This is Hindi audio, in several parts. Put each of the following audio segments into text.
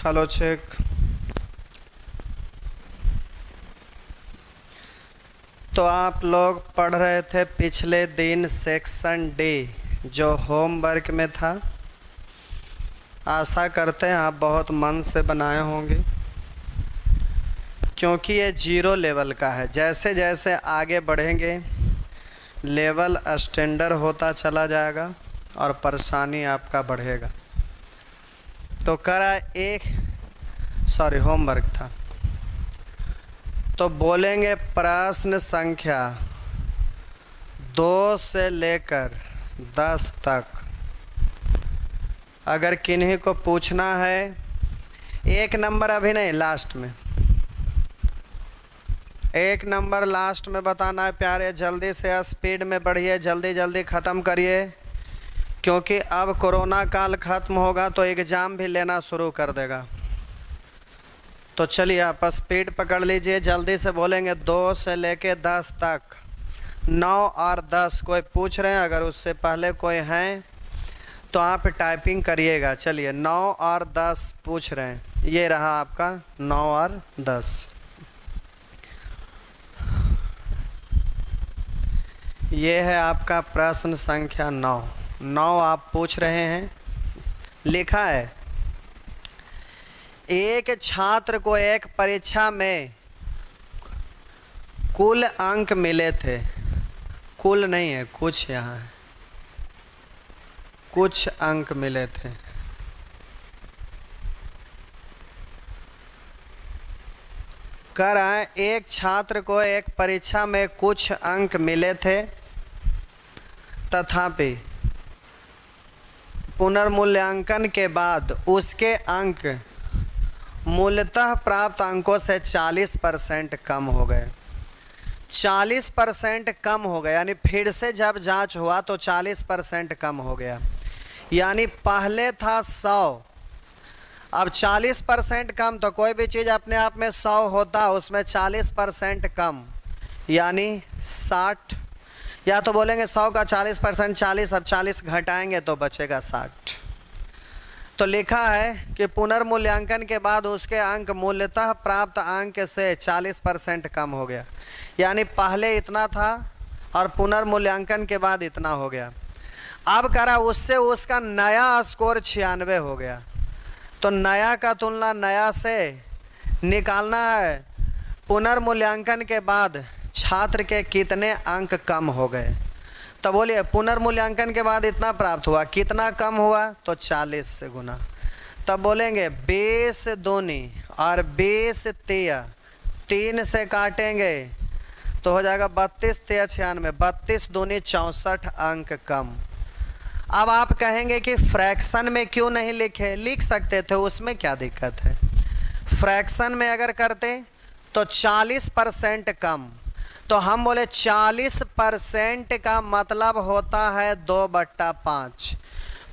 Hello check. तो आप लोग पढ़ रहे थे पिछले दिन सेक्शन डी जो होमवर्क में था। आशा करते हैं आप बहुत मन से बनाए होंगे, क्योंकि ये 0 लेवल का है। जैसे जैसे आगे बढ़ेंगे लेवल स्टैंडर्ड होता चला जाएगा और परेशानी आपका बढ़ेगा। तो करा होमवर्क था। तो बोलेंगे प्रश्न संख्या 2 से लेकर 10 तक। अगर किन्हीं को पूछना है, 1 नंबर अभी नहीं, लास्ट में 1 नंबर लास्ट में बताना है प्यारे। जल्दी से स्पीड में बढ़िए, जल्दी जल्दी ख़त्म करिए, क्योंकि अब कोरोना काल ख़त्म होगा तो एग्ज़ाम भी लेना शुरू कर देगा। तो चलिए आप स्पीड पकड़ लीजिए, जल्दी से बोलेंगे 2 से लेके 10 तक। 9 और 10 कोई पूछ रहे हैं, अगर उससे पहले कोई हैं तो आप टाइपिंग करिएगा। चलिए 9 और 10 पूछ रहे हैं, ये रहा आपका 9 और 10। ये है आपका प्रश्न संख्या 9। 9 आप पूछ रहे हैं। लिखा है, एक छात्र को एक परीक्षा में कुल अंक मिले थे। कुल नहीं है, कुछ यहाँ है, कुछ अंक मिले थे। कह रहा है एक छात्र को एक परीक्षा में कुछ अंक मिले थे, तथापि पुनर्मूल्यांकन के बाद उसके अंक मूलतः प्राप्त अंकों से 40% कम हो गए। 40% कम हो गए, यानी फिर से जब जांच हुआ तो 40% कम हो गया। यानी पहले था 100, अब 40% कम। तो कोई भी चीज़ अपने आप में 100 होता, उसमें 40% कम यानी 60। या तो बोलेंगे 100 का 40% 40, अब 40 घटाएंगे तो बचेगा 60। तो लिखा है कि पुनर्मूल्यांकन के बाद उसके अंक मूलतः प्राप्त अंक से 40% कम हो गया। यानी पहले इतना था और पुनर्मूल्यांकन के बाद इतना हो गया। अब करा उससे उसका नया स्कोर 96 हो गया। तो नया का तुलना नया से निकालना है। पुनर्मूल्यांकन के बाद छात्र के कितने अंक कम हो गए। तो बोलिए पुनर्मूल्यांकन के बाद इतना प्राप्त हुआ, कितना कम हुआ, तो 40 से गुना। तब बोलेंगे 20 दूनी और 20 तिया, 3 से काटेंगे तो हो जाएगा 32 तिया 96, 32 दूनी 64 अंक कम। अब आप कहेंगे कि फ्रैक्शन में क्यों नहीं लिखे, लिख सकते थे, उसमें क्या दिक्कत है। फ्रैक्शन में अगर करते तो 40% कम। तो हम बोले 40% का मतलब होता है 2/5।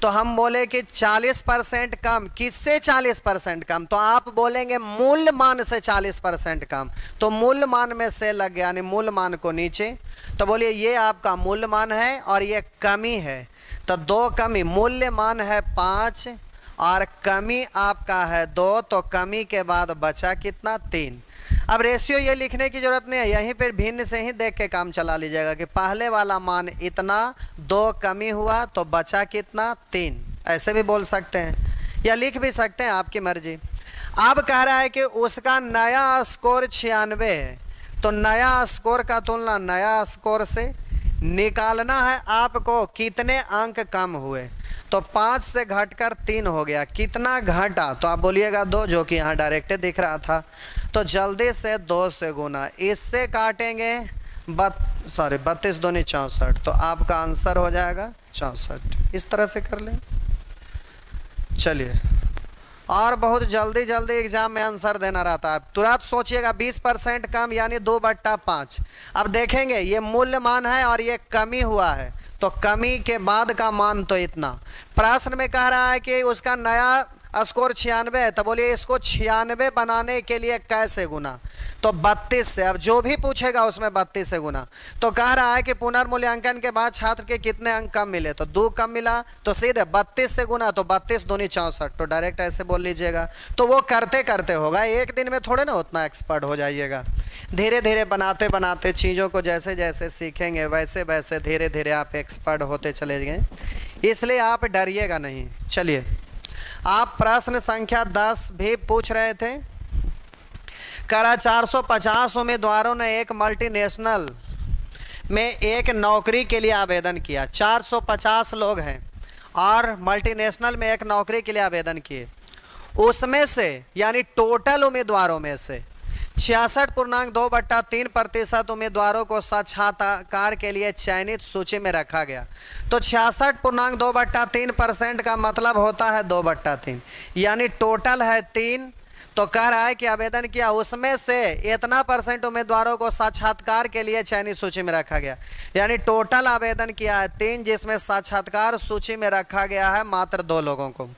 तो हम बोले कि 40% कम, किससे 40% कम, तो आप बोलेंगे मूल मान से 40% कम। तो मूल मान में से लग गया, यानी मूल मान को नीचे। तो बोलिए ये आपका मूल मान है और ये कमी है। तो 2 कमी, मूल्य मान है 5 और कमी आपका है 2, तो कमी के बाद बचा कितना, 3। अब रेशियो ये लिखने की ज़रूरत नहीं है, यहीं पर भिन्न से ही देख के काम चला लीजिएगा कि पहले वाला मान इतना, 2 कमी हुआ तो बचा कितना, 3। ऐसे भी बोल सकते हैं या लिख भी सकते हैं, आपकी मर्जी। अब कह रहा है कि उसका नया स्कोर 96 है। तो नया स्कोर का तुलना नया स्कोर से निकालना है आपको कितने अंक कम हुए। तो 5 से घटकर 3 हो गया, कितना घटा, तो आप बोलिएगा 2, जो कि यहाँ डायरेक्ट दिख रहा था। तो जल्दी से 2 से गुना, इससे काटेंगे 32 दूनी 64, तो आपका आंसर हो जाएगा 64। इस तरह से कर लें। चलिए, और बहुत जल्दी जल्दी एग्जाम में आंसर देना रहता है, तुरंत सोचिएगा। 20% कम यानी 2/5। अब देखेंगे ये मूल्य मान है और ये कमी हुआ है, तो कमी के बाद का मान तो इतना। प्रश्न में कह रहा है कि उसका नया स्कोर 96 है, तो बोलिए इसको 96 बनाने के लिए कैसे गुना। तो 32 से, अब जो भी पूछेगा उसमें 32 से गुना। तो कह रहा है कि पुनर्मूल्यांकन के बाद छात्र के कितने अंक कम मिले, तो 2 कम मिला, तो सीधे 32 से गुना, तो 32 दूनी 64, तो डायरेक्ट ऐसे बोल लीजिएगा। तो वो करते करते होगा, एक दिन में थोड़े ना उतना एक्सपर्ट हो जाइएगा। धीरे धीरे बनाते बनाते चीज़ों को जैसे जैसे सीखेंगे वैसे वैसे धीरे धीरे आप एक्सपर्ट होते चले गए, इसलिए आप डरिएगा नहीं। चलिए, आप प्रश्न संख्या 10 भी पूछ रहे थे। करा 450 उम्मीदवारों ने एक मल्टीनेशनल में एक नौकरी के लिए आवेदन किया। 450 लोग हैं और मल्टीनेशनल में एक नौकरी के लिए आवेदन किए। उसमें से यानी टोटल उम्मीदवारों में से 66.2/3% उम्मीदवारों को साक्षात्कार के लिए चयनित सूची में रखा गया। तो 66.2/3% का मतलब होता है 2/3, यानी टोटल है 3। तो कह रहा है कि आवेदन किया, उसमें से इतना % उम्मीदवारों को साक्षात्कार के लिए चयनित सूची में रखा गया, यानी टोटल आवेदन किया है 3, जिसमें साक्षात्कार सूची में रखा गया है मात्र 2 लोगों को।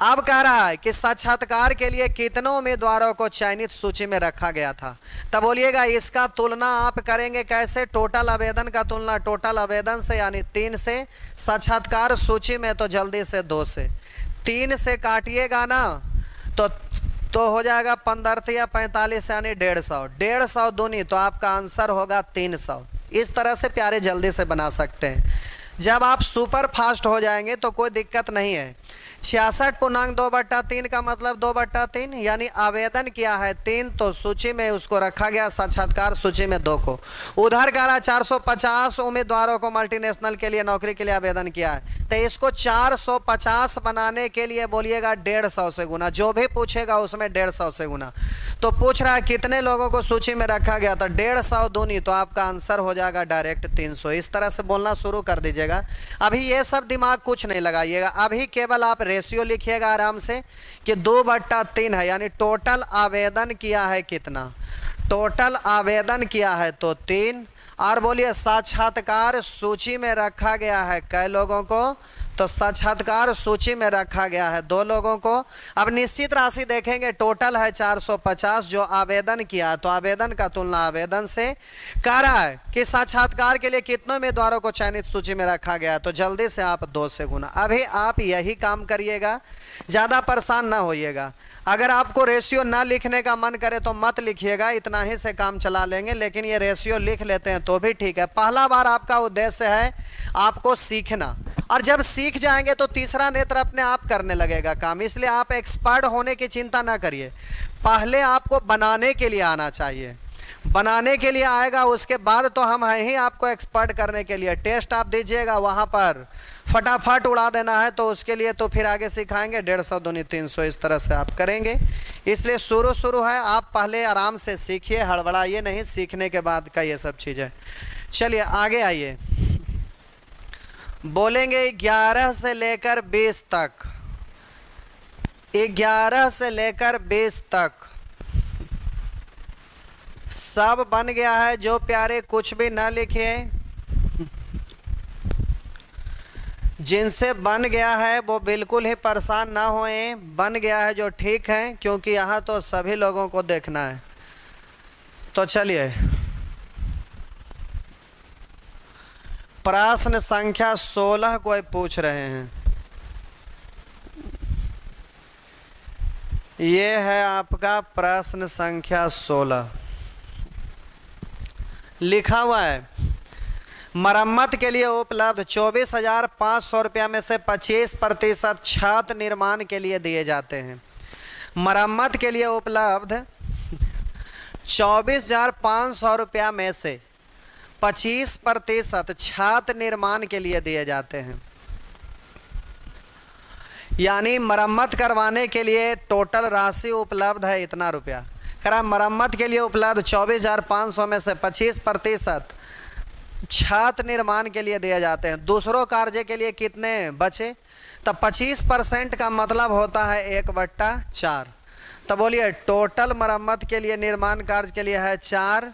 अब कह रहा है कि साक्षात्कार के लिए कितनों उम्मीदवारों को चयनित सूची में रखा गया था। तब बोलिएगा इसका तुलना आप करेंगे कैसे, टोटल आवेदन का तुलना टोटल आवेदन से यानी 3 से, साक्षात्कार सूची में तो जल्दी से 2 से। 3 से काटिएगा ना तो हो जाएगा 15 या 45 यानी 150, 150 दूनी, तो आपका आंसर होगा 300। इस तरह से प्यारे जल्दी से बना सकते हैं। जब आप सुपर फास्ट हो जाएंगे तो कोई दिक्कत नहीं है। 66.2/3 का मतलब 2/3, यानी आवेदन किया है 3, तो सूची में उसको रखा गया, साक्षात्कार सूची में 2 को। उधर कह रहा 450 उम्मीदवारों को मल्टीनेशनल के लिए नौकरी के लिए आवेदन किया है, तो इसको 450 बनाने के लिए बोलिएगा 150 से गुना, जो भी पूछेगा उसमें 150 से गुना। तो पूछ रहा है कितने लोगों को सूची में रखा गया, तो 150 दूनी, तो आपका आंसर हो जाएगा डायरेक्ट 300। इस तरह से बोलना शुरू कर दीजिएगा। अभी ये सब दिमाग कुछ नहीं लगाइएगा, अभी केवल आप रेशियो लिखिएगा आराम से कि 2/3 है, यानी टोटल आवेदन किया है कितना, टोटल आवेदन किया है तो 3। और बोलिए साक्षात्कार सूची में रखा गया है कै लोगों को, तो साक्षात्कार सूची में रखा गया है 2 लोगों को। अब निश्चित राशि देखेंगे, टोटल है 450 जो आवेदन किया, तो आवेदन का तुलना आवेदन से। कह रहा है कि साक्षात्कार के लिए कितने उम्मीदवारों को चयनित सूची में रखा गया, तो जल्दी से आप 2 से गुना। अभी आप यही काम करिएगा, ज़्यादा परेशान ना होइएगा। अगर आपको रेशियो ना लिखने का मन करे तो मत लिखिएगा, इतना ही से काम चला लेंगे, लेकिन ये रेशियो लिख लेते हैं तो भी ठीक है। पहला बार आपका उद्देश्य है आपको सीखना, और जब सीख जाएंगे तो तीसरा नेत्र अपने आप करने लगेगा काम। इसलिए आप एक्सपर्ट होने की चिंता ना करिए, पहले आपको बनाने के लिए आना चाहिए। बनाने के लिए आएगा, उसके बाद तो हम हैं ही आपको एक्सपर्ट करने के लिए। टेस्ट आप दीजिएगा, वहाँ पर फटाफट उड़ा देना है, तो उसके लिए तो फिर आगे सिखाएंगे 150 दूनी 300, इस तरह से आप करेंगे। इसलिए शुरू है, आप पहले आराम से सीखिए, हड़बड़ाइए नहीं, सीखने के बाद का ये सब चीज़ें। चलिए आगे आइए, बोलेंगे 11 से लेकर 20 तक, 11 से लेकर 20 तक सब बन गया है। जो प्यारे कुछ भी ना लिखे, जिनसे बन गया है वो बिल्कुल ही परेशान ना होए, बन गया है जो ठीक है, क्योंकि यहाँ तो सभी लोगों को देखना है। तो चलिए, प्रश्न संख्या 16 कोई पूछ रहे हैं। ये है आपका प्रश्न संख्या 16, लिखा हुआ है मरम्मत के लिए उपलब्ध 24,500 रुपया में से 25% छत निर्माण के लिए दिए जाते हैं। मरम्मत के लिए उपलब्ध 24,500 रुपया में से 25% छत निर्माण के लिए दिए जाते हैं। यानी मरम्मत करवाने के लिए टोटल राशि उपलब्ध है इतना रुपया। खरा मरम्मत के लिए उपलब्ध 24,500 में से 25% छत निर्माण के लिए दिए जाते हैं। दूसरों कार्य के लिए कितने बचे, तब 25% का मतलब होता है 1/4। तब बोलिए टोटल मरम्मत के लिए निर्माण कार्य के लिए है 4,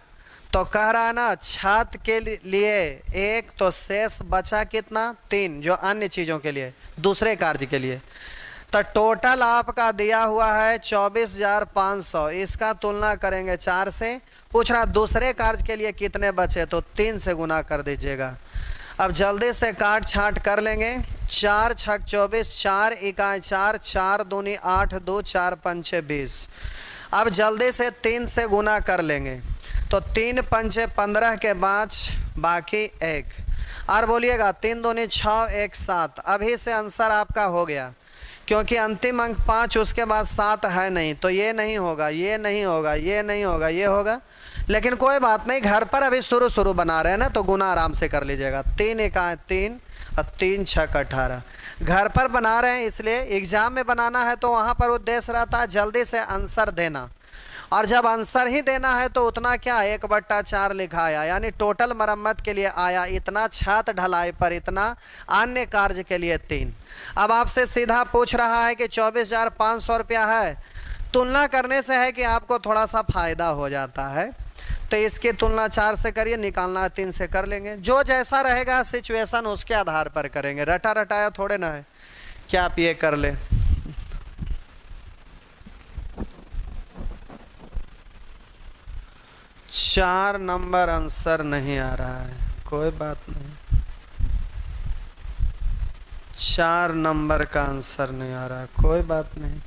तो कह रहा है ना छत के लिए 1, तो शेष बचा कितना 3, जो अन्य चीज़ों के लिए दूसरे कार्य के लिए। तो टोटल आपका दिया हुआ है 24,500, इसका तुलना करेंगे 4 से। पूछ रहा दूसरे कार्य के लिए कितने बचे, तो 3 से गुना कर दीजिएगा। अब जल्दी से काट छाट कर लेंगे। 4 छक 24, 4 इकाई 4, 4 दूनी 8, 2 4 पंचे 20। अब जल्दी से 3 से गुना कर लेंगे, तो 3 पंचे 15 के 5 बाकी 1। और बोलिएगा 3 दूनी 6, 1 7। अभी से आंसर आपका हो गया, क्योंकि अंतिम अंक 5 उसके बाद 7 है नहीं, तो ये नहीं होगा, ये नहीं होगा, ये नहीं होगा, ये होगा। लेकिन कोई बात नहीं, घर पर अभी शुरू बना रहे हैं ना, तो गुना आराम से कर लीजिएगा। 3 इकाई 3 और 3 छक 18। घर पर बना रहे हैं इसलिए, एग्जाम में बनाना है तो वहाँ पर उद्देश्य रहता है जल्दी से आंसर देना, और जब आंसर ही देना है तो उतना क्या 1/4 लिखा आया, यानी टोटल मरम्मत के लिए आया इतना, छत ढलाई पर इतना, अन्य कार्य के लिए 3। अब आपसे सीधा पूछ रहा है कि 24,500 रुपया है, तुलना करने से है कि आपको थोड़ा सा फायदा हो जाता है, तो इसकी तुलना 4 से करिए, निकालना 3 से कर लेंगे। जो जैसा रहेगा सिचुएशन उसके आधार पर करेंगे, रटा रटाया थोड़े ना है क्या आप ये कर ले। चार नंबर आंसर नहीं आ रहा है, कोई बात नहीं। 4 नंबर का आंसर नहीं आ रहा, कोई बात नहीं।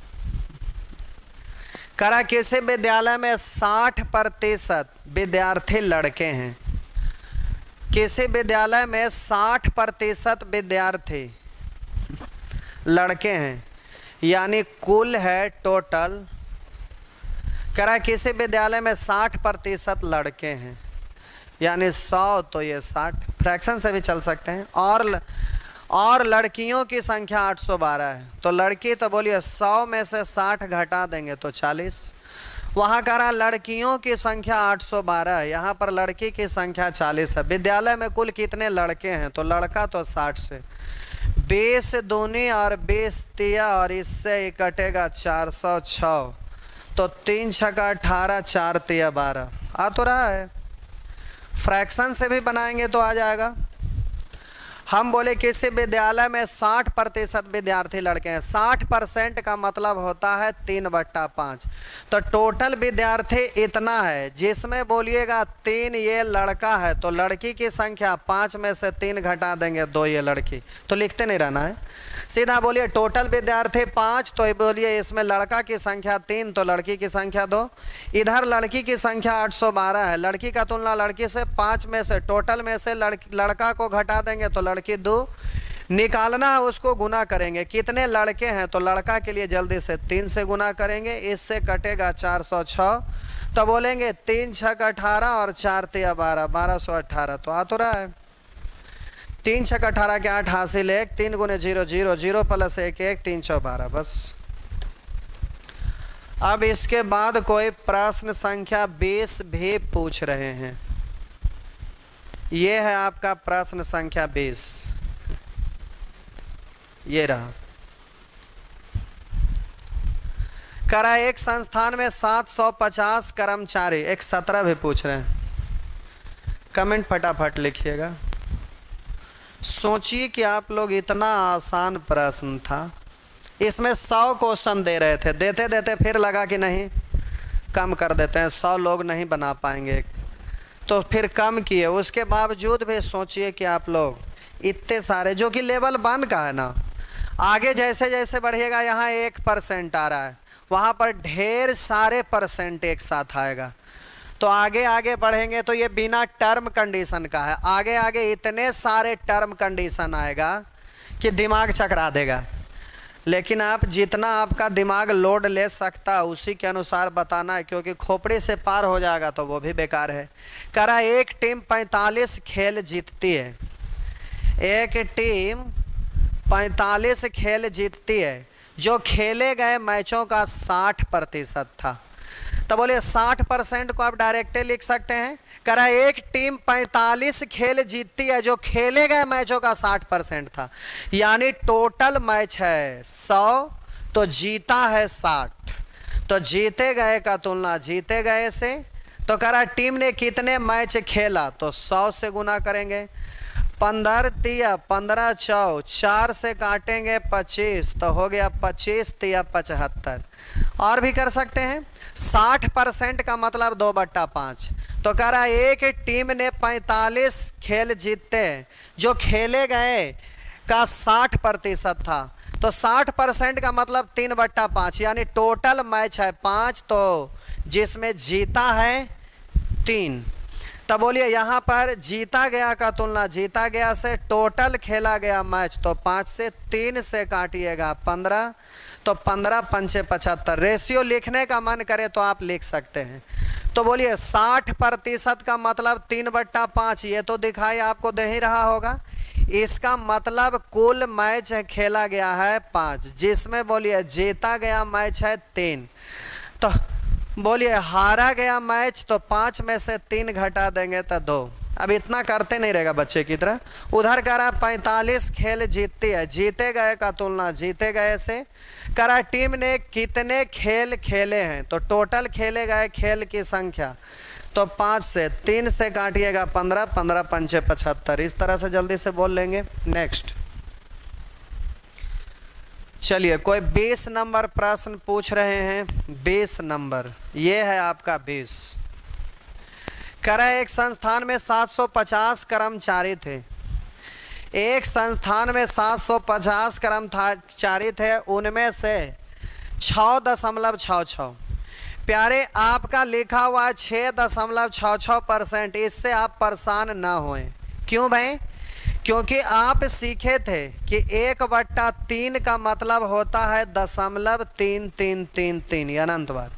करा किसी विद्यालय में 60% विद्यार्थी लड़के हैं, किसी विद्यालय में 60% विद्यार्थी लड़के हैं, यानी कुल है टोटल। करा किसी विद्यालय में 60% लड़के हैं, यानी 100, तो ये 60 फ्रैक्शन से भी चल सकते हैं। और लड़कियों की संख्या 812 है, तो लड़की तो बोलिए 100 में से 60 घटा देंगे तो 40। वहाँ कह रहा लड़कियों की संख्या 812 है, यहाँ पर लड़की की संख्या 40 है। विद्यालय में कुल कितने लड़के हैं, तो लड़का तो 60 से 20 दूनी और 20 तिया, और इससे कटेगा 406, तो 3 छका 18, 4 तिया 12। आ तो रहा है। फ्रैक्शन से भी बनाएंगे तो आ जाएगा। हम बोले किसी विद्यालय में 60% विद्यार्थी लड़के हैं, 60% का मतलब होता है 3/5, तो टोटल विद्यार्थी इतना है, जिसमें बोलिएगा 3 ये लड़का है, तो लड़की की संख्या 5 में से 3 घटा देंगे 2 ये लड़की, तो लिखते नहीं रहना है, सीधा बोलिए टोटल विद्यार्थी 5, तो बोलिए इसमें लड़का की संख्या 3, तो लड़की की संख्या 2। इधर लड़की की संख्या 812 है, लड़की का तुलना लड़की से, 5 में से टोटल में से लड़का को घटा देंगे तो लड़की 2। निकालना है उसको गुना करेंगे, कितने लड़के हैं, तो लड़का के लिए जल्दी से 3 से गुना करेंगे, इससे कटेगा 406, तो बोलेंगे 3 छक 18 और 4 तिया 12, 1218। तो आ तो रहा है। 3 छक 18 के 8 हासिल 1, 3 गुने 0 0 0 प्लस 1 1, 3 चौ 12 बस। अब इसके बाद कोई प्रश्न संख्या 20 भी पूछ रहे हैं। ये है आपका प्रश्न संख्या 20, ये रहा। करा एक संस्थान में 750 कर्मचारी, एक 17 भी पूछ रहे हैं, कमेंट फटाफट लिखिएगा। सोचिए कि आप लोग, इतना आसान प्रश्न था, इसमें 100 क्वेश्चन दे रहे थे, देते देते फिर लगा कि नहीं कम कर देते हैं, 100 लोग नहीं बना पाएंगे, तो फिर कम किए। उसके बावजूद भी सोचिए कि आप लोग इतने सारे, जो कि लेवल 1 का है ना, आगे जैसे जैसे बढ़िएगा, यहाँ 1% आ रहा है, वहाँ पर ढेर सारे परसेंट एक साथ आएगा, तो आगे आगे बढ़ेंगे तो ये बिना टर्म कंडीशन का है, आगे आगे इतने सारे टर्म कंडीशन आएगा कि दिमाग चकरा देगा। लेकिन आप जितना आपका दिमाग लोड ले सकता उसी के अनुसार बताना है, क्योंकि खोपड़ी से पार हो जाएगा तो वो भी बेकार है। करा एक टीम 45 खेल जीतती है, एक टीम 45 खेल जीतती है, जो खेले गए मैचों का 60% था, तो बोलिए 60% को आप डायरेक्टली लिख सकते हैं। करा एक टीम 45 खेल जीतती है, जो खेले गए मैचों का 60% था, यानी टोटल मैच है 100, तो जीता है 60, तो जीते गए का तुलना जीते गए से, तो करा टीम ने कितने मैच खेला, तो 100 से गुना करेंगे। 15 तिया 15 चौ 4 से काटेंगे 25 तो हो गया 25 तिया 75। और भी कर सकते हैं। 60% का मतलब 2/5। तो कह रहा है एक टीम ने 45 खेल जीते, जो खेले गए का 60% था। तो 60% का मतलब 3/5, यानी टोटल मैच है 5, तो जिसमें जीता है 3। तब बोलिए यहाँ पर जीता गया का तुलना जीता गया से, टोटल खेला गया मैच तो 5 से 3 से काटिएगा 15, तो 15 पंचे 75। रेशियो लिखने का मन करे तो आप लिख सकते हैं। तो बोलिए 60% का मतलब 3/5, ये तो दिखाई आपको दे ही रहा होगा। इसका मतलब कुल मैच खेला गया है 5, जिसमें बोलिए जीता गया मैच है 3। तो बोलिए हारा गया मैच तो 5 में से 3 घटा देंगे तो 2। अब इतना करते नहीं रहेगा बच्चे की तरह। उधर करा 45 खेल जीतती है, जीते गए का तुलना जीते गए से। करा टीम ने कितने खेल खेले हैं, तो टोटल खेले गए खेल की संख्या, तो 5 से 3 से काटिएगा 15, 15 पंचे 75। इस तरह से जल्दी से बोल लेंगे। नेक्स्ट चलिए, कोई 20 नंबर प्रश्न पूछ रहे हैं। 20 नंबर ये है आपका 20। करे एक संस्थान में 750 कर्मचारी थे। एक संस्थान में 750 कर्मचारी थे, उनमें से 6.66। प्यारे आपका लिखा हुआ 6.66%। इससे आप परेशान ना होएं। क्यों भाई? क्योंकि आप सीखे थे कि 1/3 का मतलब होता है 0.3333 अनंतवाद।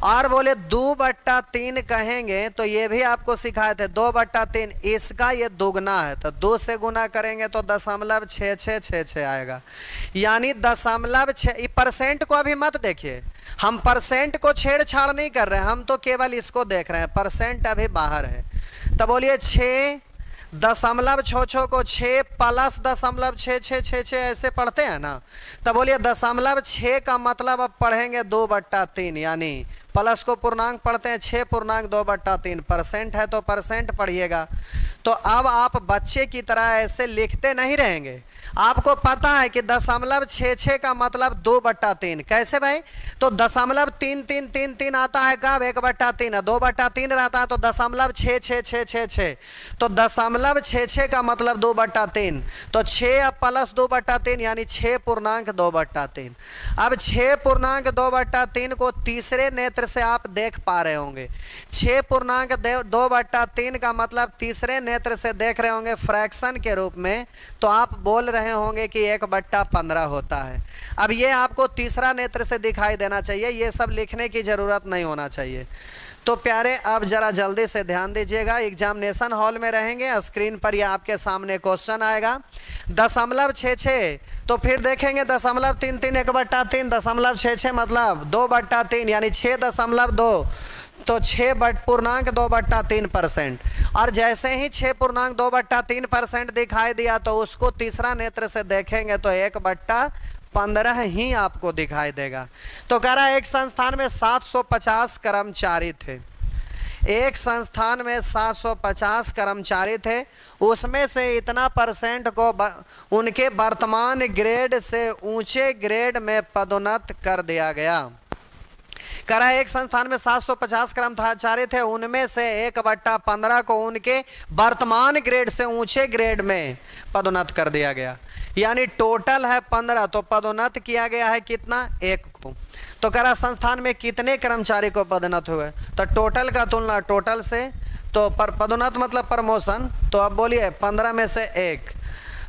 और बोले 2/3 कहेंगे तो ये भी आपको सिखाए थे 2/3, इसका ये दुगना है, तो 2 से गुना करेंगे तो 0.6666 आएगा। यानी 0.6। परसेंट को अभी मत देखिए, हम परसेंट को छेड़छाड़ नहीं कर रहे हैं, हम तो केवल इसको देख रहे हैं, परसेंट अभी बाहर है। तो बोलिए 6.66 को 6 प्लस 0.6666 ऐसे पढ़ते हैं ना। तो बोलिए 0.6 का मतलब अब पढ़ेंगे 2/3, यानी प्लस को पूर्णांक पढ़ते हैं 6.2/3। परसेंट है तो परसेंट पढ़िएगा। तो अब आप बच्चे की तरह ऐसे लिखते नहीं रहेंगे। आपको पता है कि 0.66 का मतलब 2/3। कैसे भाई? तो 0.3333 आता है कब? 1/3। 2/3 रहता है तो 0.66666। तो 0.66 का मतलब 2/3। तो 6 प्लस 2/3 यानी 6.2/3। अब 6.2/3 को तीसरे नेत्र से आप देख पा रहे होंगे। 6.2/3 का मतलब तीसरे नेत्र से देख रहे होंगे फ्रैक्शन के रूप में, तो आप बोल रहे होंगे कि 1/15 होता है। अब ये आपको तीसरा नेत्र से दिखाई देना चाहिए, ये सब लिखने की जरूरत नहीं होना चाहिए। तो प्यारे अब जरा जल्दी से ध्यान दीजिएगा, एग्जामिनेशन हॉल में रहेंगे, स्क्रीन पर ये आपके सामने क्वेश्चन आएगा 0.66। तो फिर देखेंगे 0.33 1/3, 0.66 मतलब 2/3 यानी 6.2, तो 6.2/3%। और जैसे ही 6.2/3% दिखाई दिया तो उसको तीसरा नेत्र से देखेंगे तो 1/15 ही आपको दिखाई देगा। तो कह रहा है एक संस्थान में 750 कर्मचारी थे। एक संस्थान में 750 कर्मचारी थे, उसमें से इतना परसेंट को उनके वर्तमान ग्रेड से ऊंचे ग्रेड में पदोन्नत कर दिया गया। कह रहा है एक संस्थान में 750 कर्मचारी थे, उनमें से 1/15 को उनके वर्तमान ग्रेड से ऊंचे ग्रेड में पदोन्नत कर दिया गया। यानी टोटल है 15, तो पदोन्नत किया गया है कितना? 1 को। तो कह रहा संस्थान में कितने कर्मचारी को पदोन्नत हुए, तो टोटल का तुलना टोटल से, तो पदोन्नत मतलब प्रमोशन। तो अब बोलिए 15 में से 1,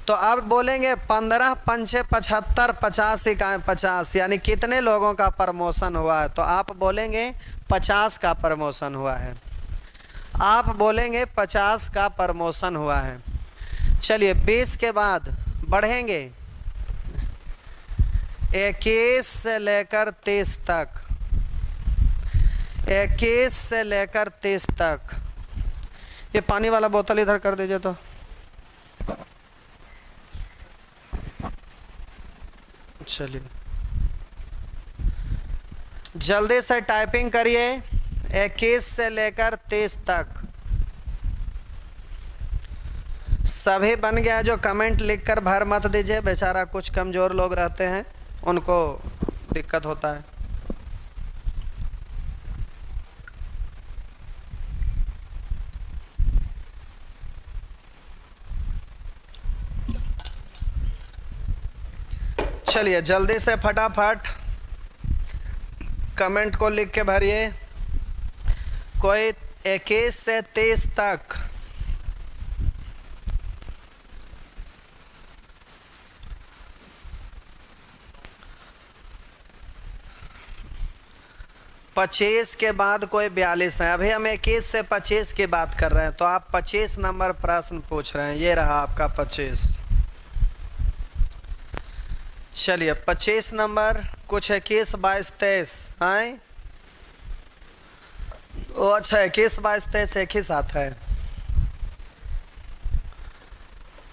तो अब बोलेंगे 15 पंचे 75, 50 इकाई 50, यानी कितने लोगों का प्रमोशन हुआ है, तो आप बोलेंगे 50 का प्रमोशन हुआ है। आप बोलेंगे 50 का प्रमोशन हुआ है। चलिए 20 के बाद बढ़ेंगे 21 से लेकर 30 तक। 21 से लेकर 30 तक। ये पानी वाला बोतल इधर कर दीजिए। तो चलिए जल्दी से टाइपिंग करिए। 21 से लेकर 30 तक। सभी बन गया? जो कमेंट लिखकर भर मत दीजिए, बेचारा कुछ कमज़ोर लोग रहते हैं, उनको दिक्कत होता है। चलिए जल्दी से फटाफट कमेंट को लिख के भरिए। कोई 21 से 30 तक 25 के बाद कोई 42 है। अभी हम 21 से 25 की बात कर रहे हैं, तो आप 25 नंबर प्रश्न पूछ रहे हैं। ये रहा आपका 25। चलिए 25 नंबर कुछ 21, 22, 23 हैं। ओ अच्छा, 21, 22, 23 एक ही साथ है।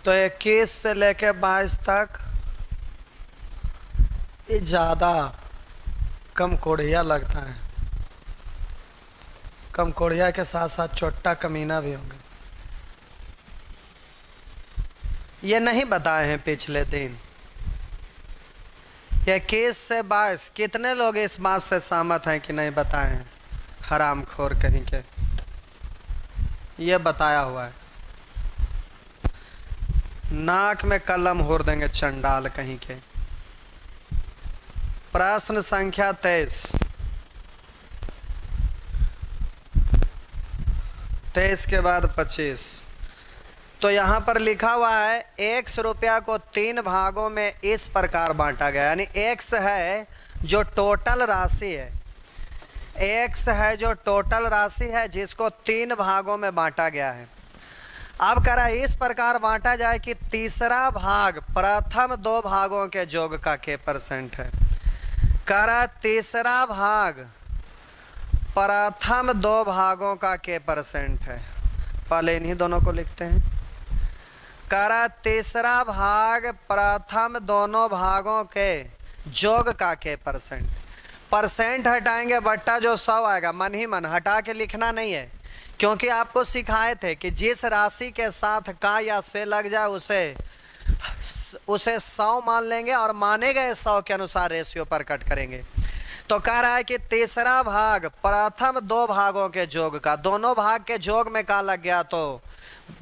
तो 21 से लेके 22 तक ये ज़्यादा कम कोढ़िया लगता है। कम कोढ़िया के साथ साथ चोट्टा कमीना भी होंगे। ये नहीं बताए हैं पिछले दिन। 21 से 22 कितने लोग इस बात से सहमत हैं कि नहीं बताए हैं? हरामखोर कहीं के, ये बताया हुआ है। नाक में कलम होर देंगे चंडाल कहीं के। प्रश्न संख्या 23। 23 के बाद 25। तो यहाँ पर लिखा हुआ है 100 रुपया को 3 भागों में इस प्रकार बांटा गया। यानी x है जो टोटल राशि है, x है जो टोटल राशि है जिसको 3 भागों में बांटा गया है। अब कह रहा है इस प्रकार बांटा जाए कि तीसरा भाग प्रथम 2 भागों के योग का k % है। कह रहा है तीसरा भाग प्रथम 2 भागों का k % है। पहले इन्हीं दोनों को लिखते हैं। कह रहा है तीसरा भाग प्रथम दोनों भागों के योग का k % हटाएंगे, बट्टा जो 100 आएगा मन ही मन हटा के लिखना नहीं है, क्योंकि आपको सिखाए थे कि जिस राशि के साथ का या से लग जाए उसे 100 मान लेंगे और माने गए 100 के अनुसार रेशियो पर कट करेंगे। तो कह रहा है कि तीसरा भाग प्रथम 2 भागों के योग का, दोनों भाग के योग में का लग गया तो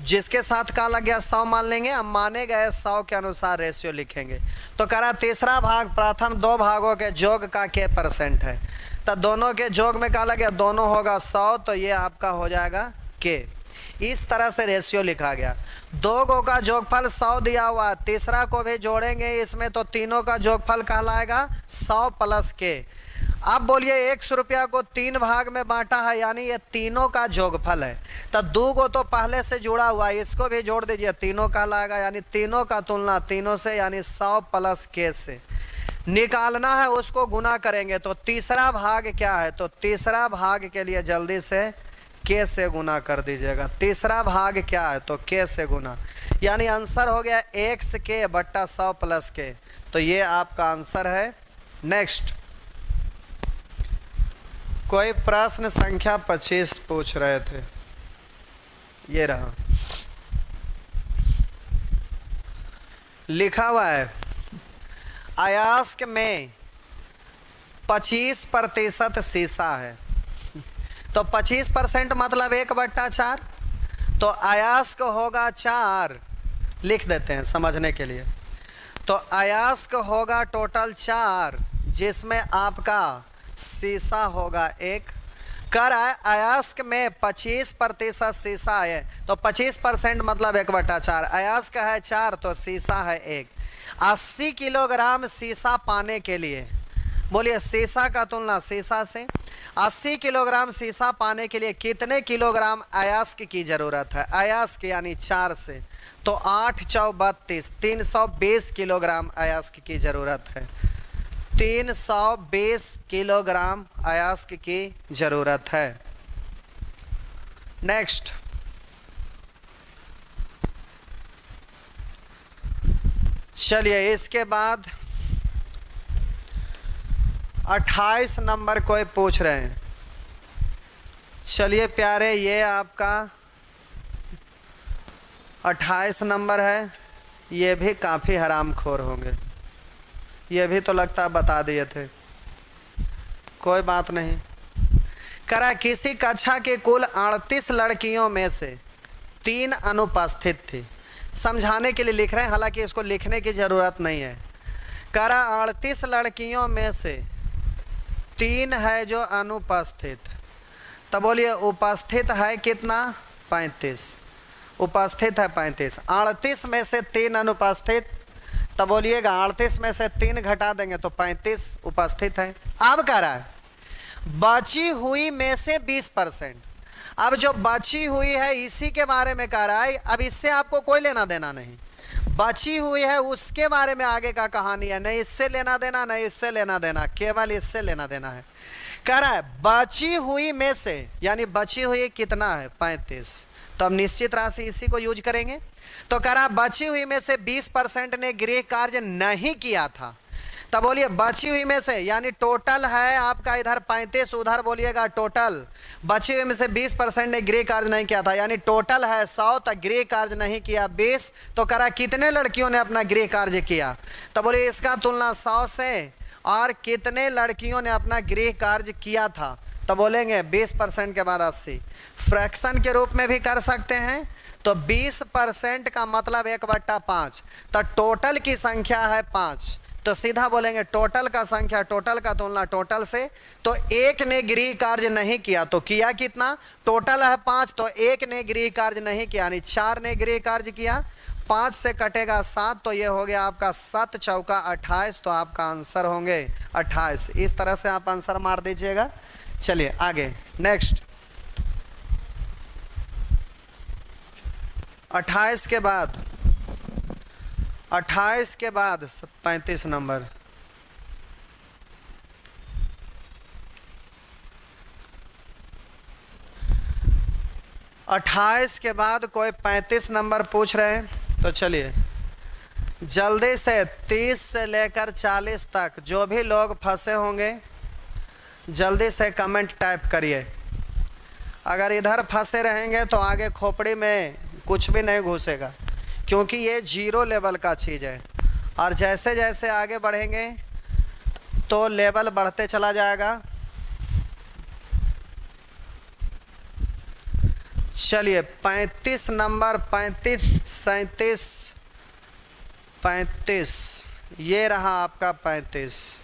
जिसके साथ का लग गया 100 मान लेंगे, हम माने गए 100 के अनुसार रेशियो लिखेंगे। तो कह रहा तीसरा भाग प्रथम 2 भागों के योग का k % है। तो दोनों के योग में का लग गया, दोनों होगा 100, तो ये आपका हो जाएगा k। इस तरह से रेशियो लिखा गया। 2 गो का योगफल 100 दिया हुआ, तीसरा को भी जोड़ेंगे इसमें तो तीनों का योगफल कहलाएगा 100 + k। अब बोलिए 100 रुपया को 3 भाग में बांटा है, यानी ये तीनों का योगफल है। तो 2 गो तो पहले से जुड़ा हुआ है, इसको भी जोड़ दीजिए, तीनों कहलाएगा, यानी तीनों का तुलना तीनों से यानी 100 + k से निकालना है, उसको गुना करेंगे। तो तीसरा भाग क्या है? तो तीसरा भाग के लिए जल्दी से k से गुना कर दीजिएगा। तीसरा भाग क्या है? तो k से गुना, यानी आंसर हो गया x k बट्टा 100 + k। तो ये आपका आंसर है। नेक्स्ट कोई प्रश्न संख्या 25 पूछ रहे थे। ये रहा, लिखा हुआ है अयस्क में 25% शीशा है। तो 25% मतलब 1/4। तो अयस्क होगा 4, लिख देते हैं समझने के लिए। तो अयस्क होगा टोटल 4, जिसमें आपका शीशा होगा 1। कर अयस्क में 25% शीशा है, तो 25% मतलब 1/4। अयस्क है 4 तो शीशा है 1। 80 किलोग्राम शीशा पाने के लिए, बोलिए शीशा का तुलना शीशा से, 80 किलोग्राम शीशा पाने के लिए कितने किलोग्राम अयस्क की ज़रूरत है? अयस्क यानी 4 से, तो 8 × 4 = 32, 320 किलोग्राम अयस्क की ज़रूरत है। 320 किलोग्राम अयस्क की ज़रूरत है। नेक्स्ट चलिए, इसके बाद 28 नंबर कोई पूछ रहे हैं। चलिए प्यारे, ये आपका 28 नंबर है, ये भी काफ़ी हरामखोर होंगे, ये भी तो लगता है बता दिए थे, कोई बात नहीं। करा किसी कक्षा के कुल 38 लड़कियों में से 3 अनुपस्थित थी। समझाने के लिए लिख रहे हैं, हालांकि इसको लिखने की ज़रूरत नहीं है। करा 38 लड़कियों में से 3 है जो अनुपस्थित, तब बोलिए उपस्थित है कितना? 35। उपस्थित है 35। 38 में से 3 अनुपस्थित, तब बोलिएगा 38 में से 3 घटा देंगे तो 35 उपस्थित है। अब कह रहा है बची हुई में से 20%। अब जो बची हुई है इसी के बारे में कह रहा है। अब इससे आपको कोई लेना देना नहीं, बची हुई है उसके बारे में आगे का कहानी है, नहीं इससे लेना देना नहीं इससे लेना देना, केवल इससे लेना देना है। कह रहा है बची हुई में से, यानी बची हुई कितना है? 35। तो अब निश्चित राशि इसी को यूज करेंगे। तो कह रहा बची हुई में से 20% ने गृह कार्य नहीं किया था, तब बोलिए बची हुई में से, यानी टोटल है आपका इधर 35, उधर बोलिएगा टोटल। बची हुई में से 20% ने गृह कार्य नहीं किया था, यानी टोटल है 100, तो गृह कार्य नहीं किया 20। तो कह रहा कितने लड़कियों ने अपना गृह कार्य किया? तब बोलिए इसका तुलना 100 से, और कितने लड़कियों ने अपना गृह कार्य किया था? तो बोलेंगे 20% के बाद 80। फ्रैक्शन के रूप में भी कर सकते हैं, तो 20% का मतलब 1/5, तो टोटल की संख्या है 5, तो सीधा बोलेंगे टोटल का संख्या, टोटल का तुलना टोटल से। तो 1 ने गृह कार्य नहीं किया, तो किया कितना? टोटल है 5, तो 1 ने गृह कार्य नहीं किया, यानी 4 ने गृह कार्य किया। 5 से कटेगा 7, तो ये हो गया आपका 7 चौका 28, तो आपका आंसर होंगे 28। इस तरह से आप आंसर मार दीजिएगा। चलिए आगे नेक्स्ट। 28 के बाद 35 नंबर। अट्ठाईस के बाद कोई 35 नंबर पूछ रहे हैं, तो चलिए जल्दी से 30 से लेकर 40 तक जो भी लोग फंसे होंगे जल्दी से कमेंट टाइप करिए। अगर इधर फंसे रहेंगे तो आगे खोपड़ी में कुछ भी नहीं घुसेगा, क्योंकि ये 0 लेवल का चीज़ है, और जैसे जैसे आगे बढ़ेंगे तो लेवल बढ़ते चला जाएगा। चलिए 35 नंबर, 35, 37, 35, ये रहा आपका 35।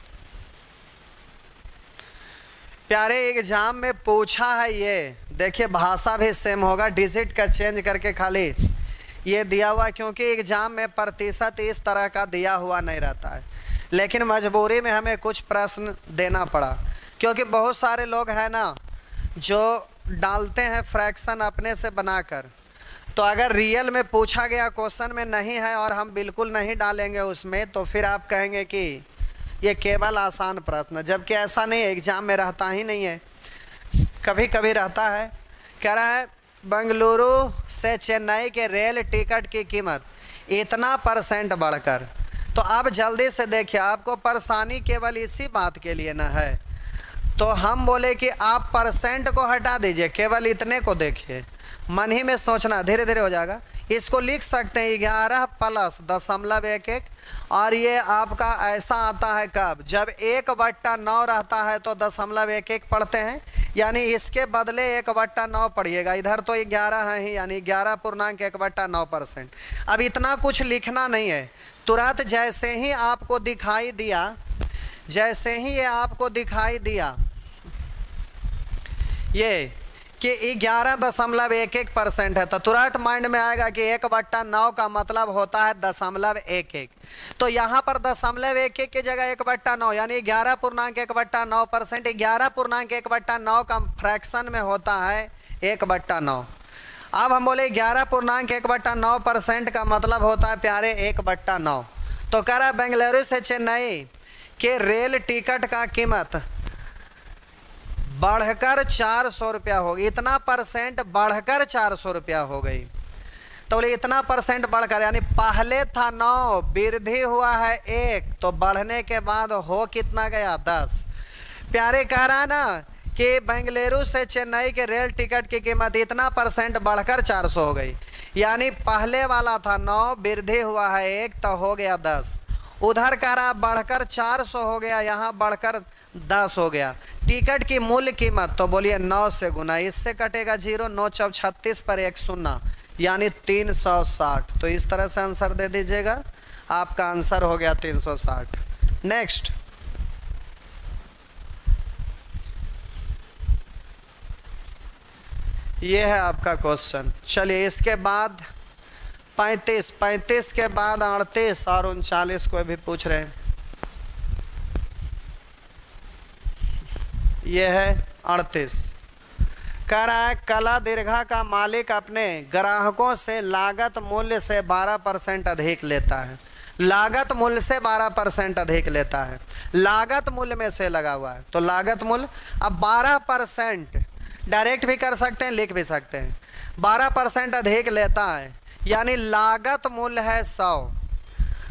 प्यारे एग्जाम में पूछा है ये, देखिए भाषा भी सेम होगा, डिजिट का चेंज करके खाली ये दिया हुआ, क्योंकि एग्जाम में प्रतिशत इस तरह का दिया हुआ नहीं रहता है, लेकिन मजबूरी में हमें कुछ प्रश्न देना पड़ा, क्योंकि बहुत सारे लोग हैं ना जो डालते हैं फ्रैक्शन अपने से बनाकर। तो अगर रियल में पूछा गया क्वेश्चन में नहीं है और हम बिल्कुल नहीं डालेंगे उसमें, तो फिर आप कहेंगे कि ये केवल आसान प्रश्न, जबकि ऐसा नहीं है, एग्जाम में रहता ही नहीं है, कभी कभी रहता है। कह रहा है बेंगलुरु से चेन्नई के रेल टिकट की कीमत इतना % बढ़कर। तो आप जल्दी से देखिए, आपको परेशानी केवल इसी बात के लिए ना है, तो हम बोले कि आप % को हटा दीजिए, केवल इतने को देखिए, मन ही में सोचना, धीरे धीरे हो जाएगा। इसको लिख सकते हैं 11 + 0.11, और ये आपका ऐसा आता है कब? जब 1/9 रहता है तो 0.11 पढ़ते हैं, यानी इसके बदले 1/9 पढ़िएगा। इधर तो 11 है ही, यानी 11.1/9%। अब इतना कुछ लिखना नहीं है, तुरंत जैसे ही आपको दिखाई दिया, जैसे ही ये आपको दिखाई दिया ये कि 11.11% है, तो तुरंत माइंड में आएगा कि 1/9 का मतलब होता है 0.11। तो यहाँ पर 0.11 की जगह 1/9, यानी 11.1/9%। 11.1/9 का फ्रैक्शन में होता है 1/9। अब हम बोले 11.1/9% का मतलब होता है प्यारे 1/9। तो कह रहा है बेंगलुरु से चेन्नई के रेल टिकट का कीमत बढ़कर 400 रुपया हो गई, इतना % बढ़कर 400 रुपया हो गई। तो बोले इतना % बढ़कर, यानी पहले था 9, वृद्धि हुआ है 1, तो बढ़ने के बाद हो कितना गया? 10। प्यारे कह रहा है ना कि बेंगलुरु से चेन्नई के रेल टिकट की कीमत इतना % बढ़कर 400 हो गई। यानी पहले वाला था 9, वृद्धि हुआ है 1, तो हो गया 10। उधर कह रहा बढ़कर 400 हो गया, यहाँ बढ़कर 10 हो गया। टिकट की मूल्य कीमत, तो बोलिए 9 से गुना, इससे कटेगा 0, 9 चौक 36 पर 1 0, यानी 360। तो इस तरह से आंसर दे दीजिएगा, आपका आंसर हो गया 360। नेक्स्ट, ये है आपका क्वेश्चन। चलिए इसके बाद 35 के बाद 38 और 39 को भी पूछ रहे हैं। ये है 38, कह रहा है कला दीर्घा का मालिक अपने ग्राहकों से लागत मूल्य से 12% अधिक लेता है। लागत मूल्य से 12% अधिक लेता है, लागत मूल्य में से लगा हुआ है, तो लागत मूल्य। अब 12% डायरेक्ट भी कर सकते हैं, लिख भी सकते हैं। 12% अधिक लेता है, यानी लागत मूल्य है 100,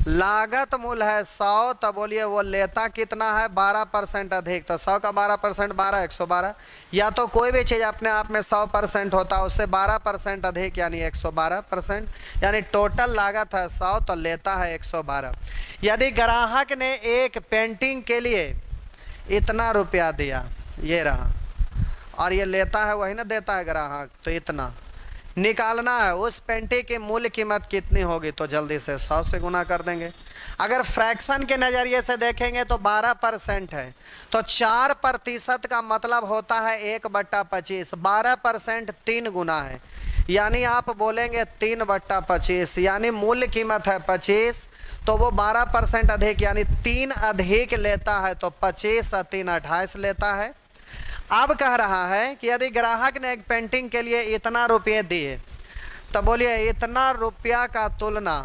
लागत मूल्य है 100, तो बोलिए वो लेता कितना है 12% अधिक, तो 100 का 12% 12, 112। या तो कोई भी चीज़ अपने आप में 100% होता है, उससे 12% अधिक यानी 112%, यानी टोटल लागत है 100 तो लेता है 112। यदि ग्राहक ने एक पेंटिंग के लिए इतना रुपया दिया, ये रहा, और ये लेता है वही ना देता है ग्राहक, तो इतना निकालना है, उस पेंटिंग की मूल्य कीमत कितनी होगी, तो जल्दी से 100 से गुना कर देंगे। अगर फ्रैक्शन के नज़रिए से देखेंगे तो 12% है, तो 4% का मतलब होता है 1/25। 12% 3 गुना है, यानी आप बोलेंगे 3/25, यानी मूल्य कीमत है 25, तो वो 12% अधिक यानी 3 अधिक लेता है, तो 25 और 3 28 लेता है। अब कह रहा है कि यदि ग्राहक ने एक पेंटिंग के लिए इतना रुपये दिए, तो बोलिए इतना रुपया का तुलना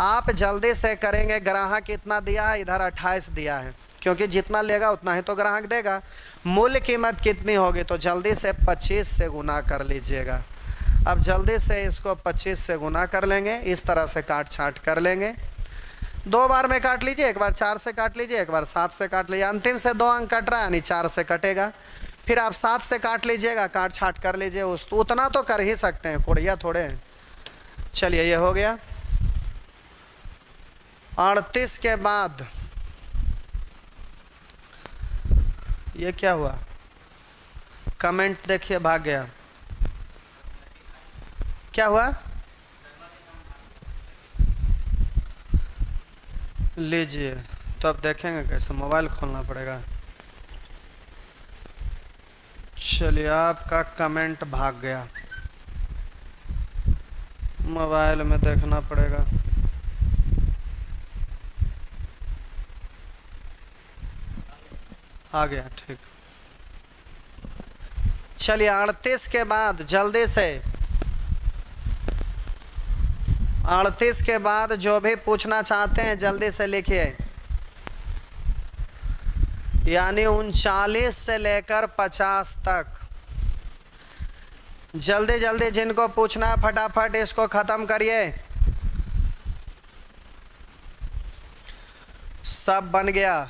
आप जल्दी से करेंगे। ग्राहक इतना दिया है, इधर 28 दिया है, क्योंकि जितना लेगा उतना ही तो ग्राहक देगा। मूल्य कीमत कितनी होगी, तो जल्दी से 25 से गुना कर लीजिएगा। अब जल्दी से इसको 25 से गुना कर लेंगे, इस तरह से काट छाँट कर लेंगे। 2 बार में काट लीजिए, एक बार 4 से काट लीजिए, एक बार 7 से काट लीजिए। अंतिम से 2 अंक कट रहा है, यानी 4 से कटेगा। फिर आप 7 से काट लीजिएगा, काट छाट कर लीजिए, उतना तो कर ही सकते हैं, कुड़िया थोड़े हैं। चलिए ये हो गया। 38 के बाद ये क्या हुआ, कमेंट देखिए भाग गया, क्या हुआ, लीजिए तो अब देखेंगे कैसे, मोबाइल खोलना पड़ेगा। चलिए आपका कमेंट भाग गया, मोबाइल में देखना पड़ेगा। आ गया, ठीक। चलिए 38 के बाद जल्दी से, 38 के बाद जो भी पूछना चाहते हैं जल्दी से लिखिए, यानी 39 से लेकर 50 तक। जल्दी जल्दी जिनको पूछना है फटाफट इसको ख़त्म करिए। सब बन गया,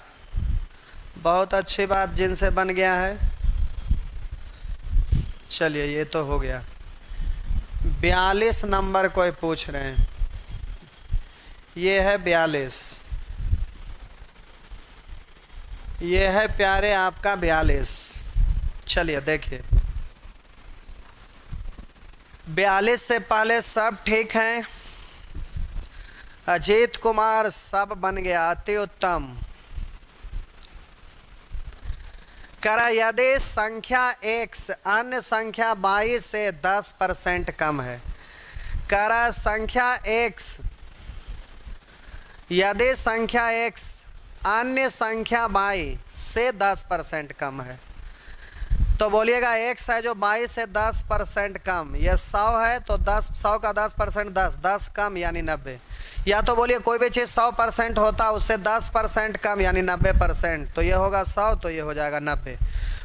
बहुत अच्छी बात, जिनसे बन गया है। चलिए ये तो हो गया। 42 नंबर कोई पूछ रहे हैं, ये है 42, ये है प्यारे आपका 42। चलिए देखिए, 42 से पहले सब ठीक हैं। अजीत कुमार सब बन गया, अति उत्तम। करा यदि संख्या x अन्य संख्या y से 10% कम है। करा संख्या x, यदि संख्या x अन्य संख्या y से 10% कम है, तो बोलिएगा x है जो y से 10% कम, ये 100 है तो 100 का 10% 10 कम यानी 90। या तो बोलिए कोई भी चीज़ 100% होता है उससे 10% कम यानी 90%, तो ये होगा 100 तो ये हो जाएगा 90।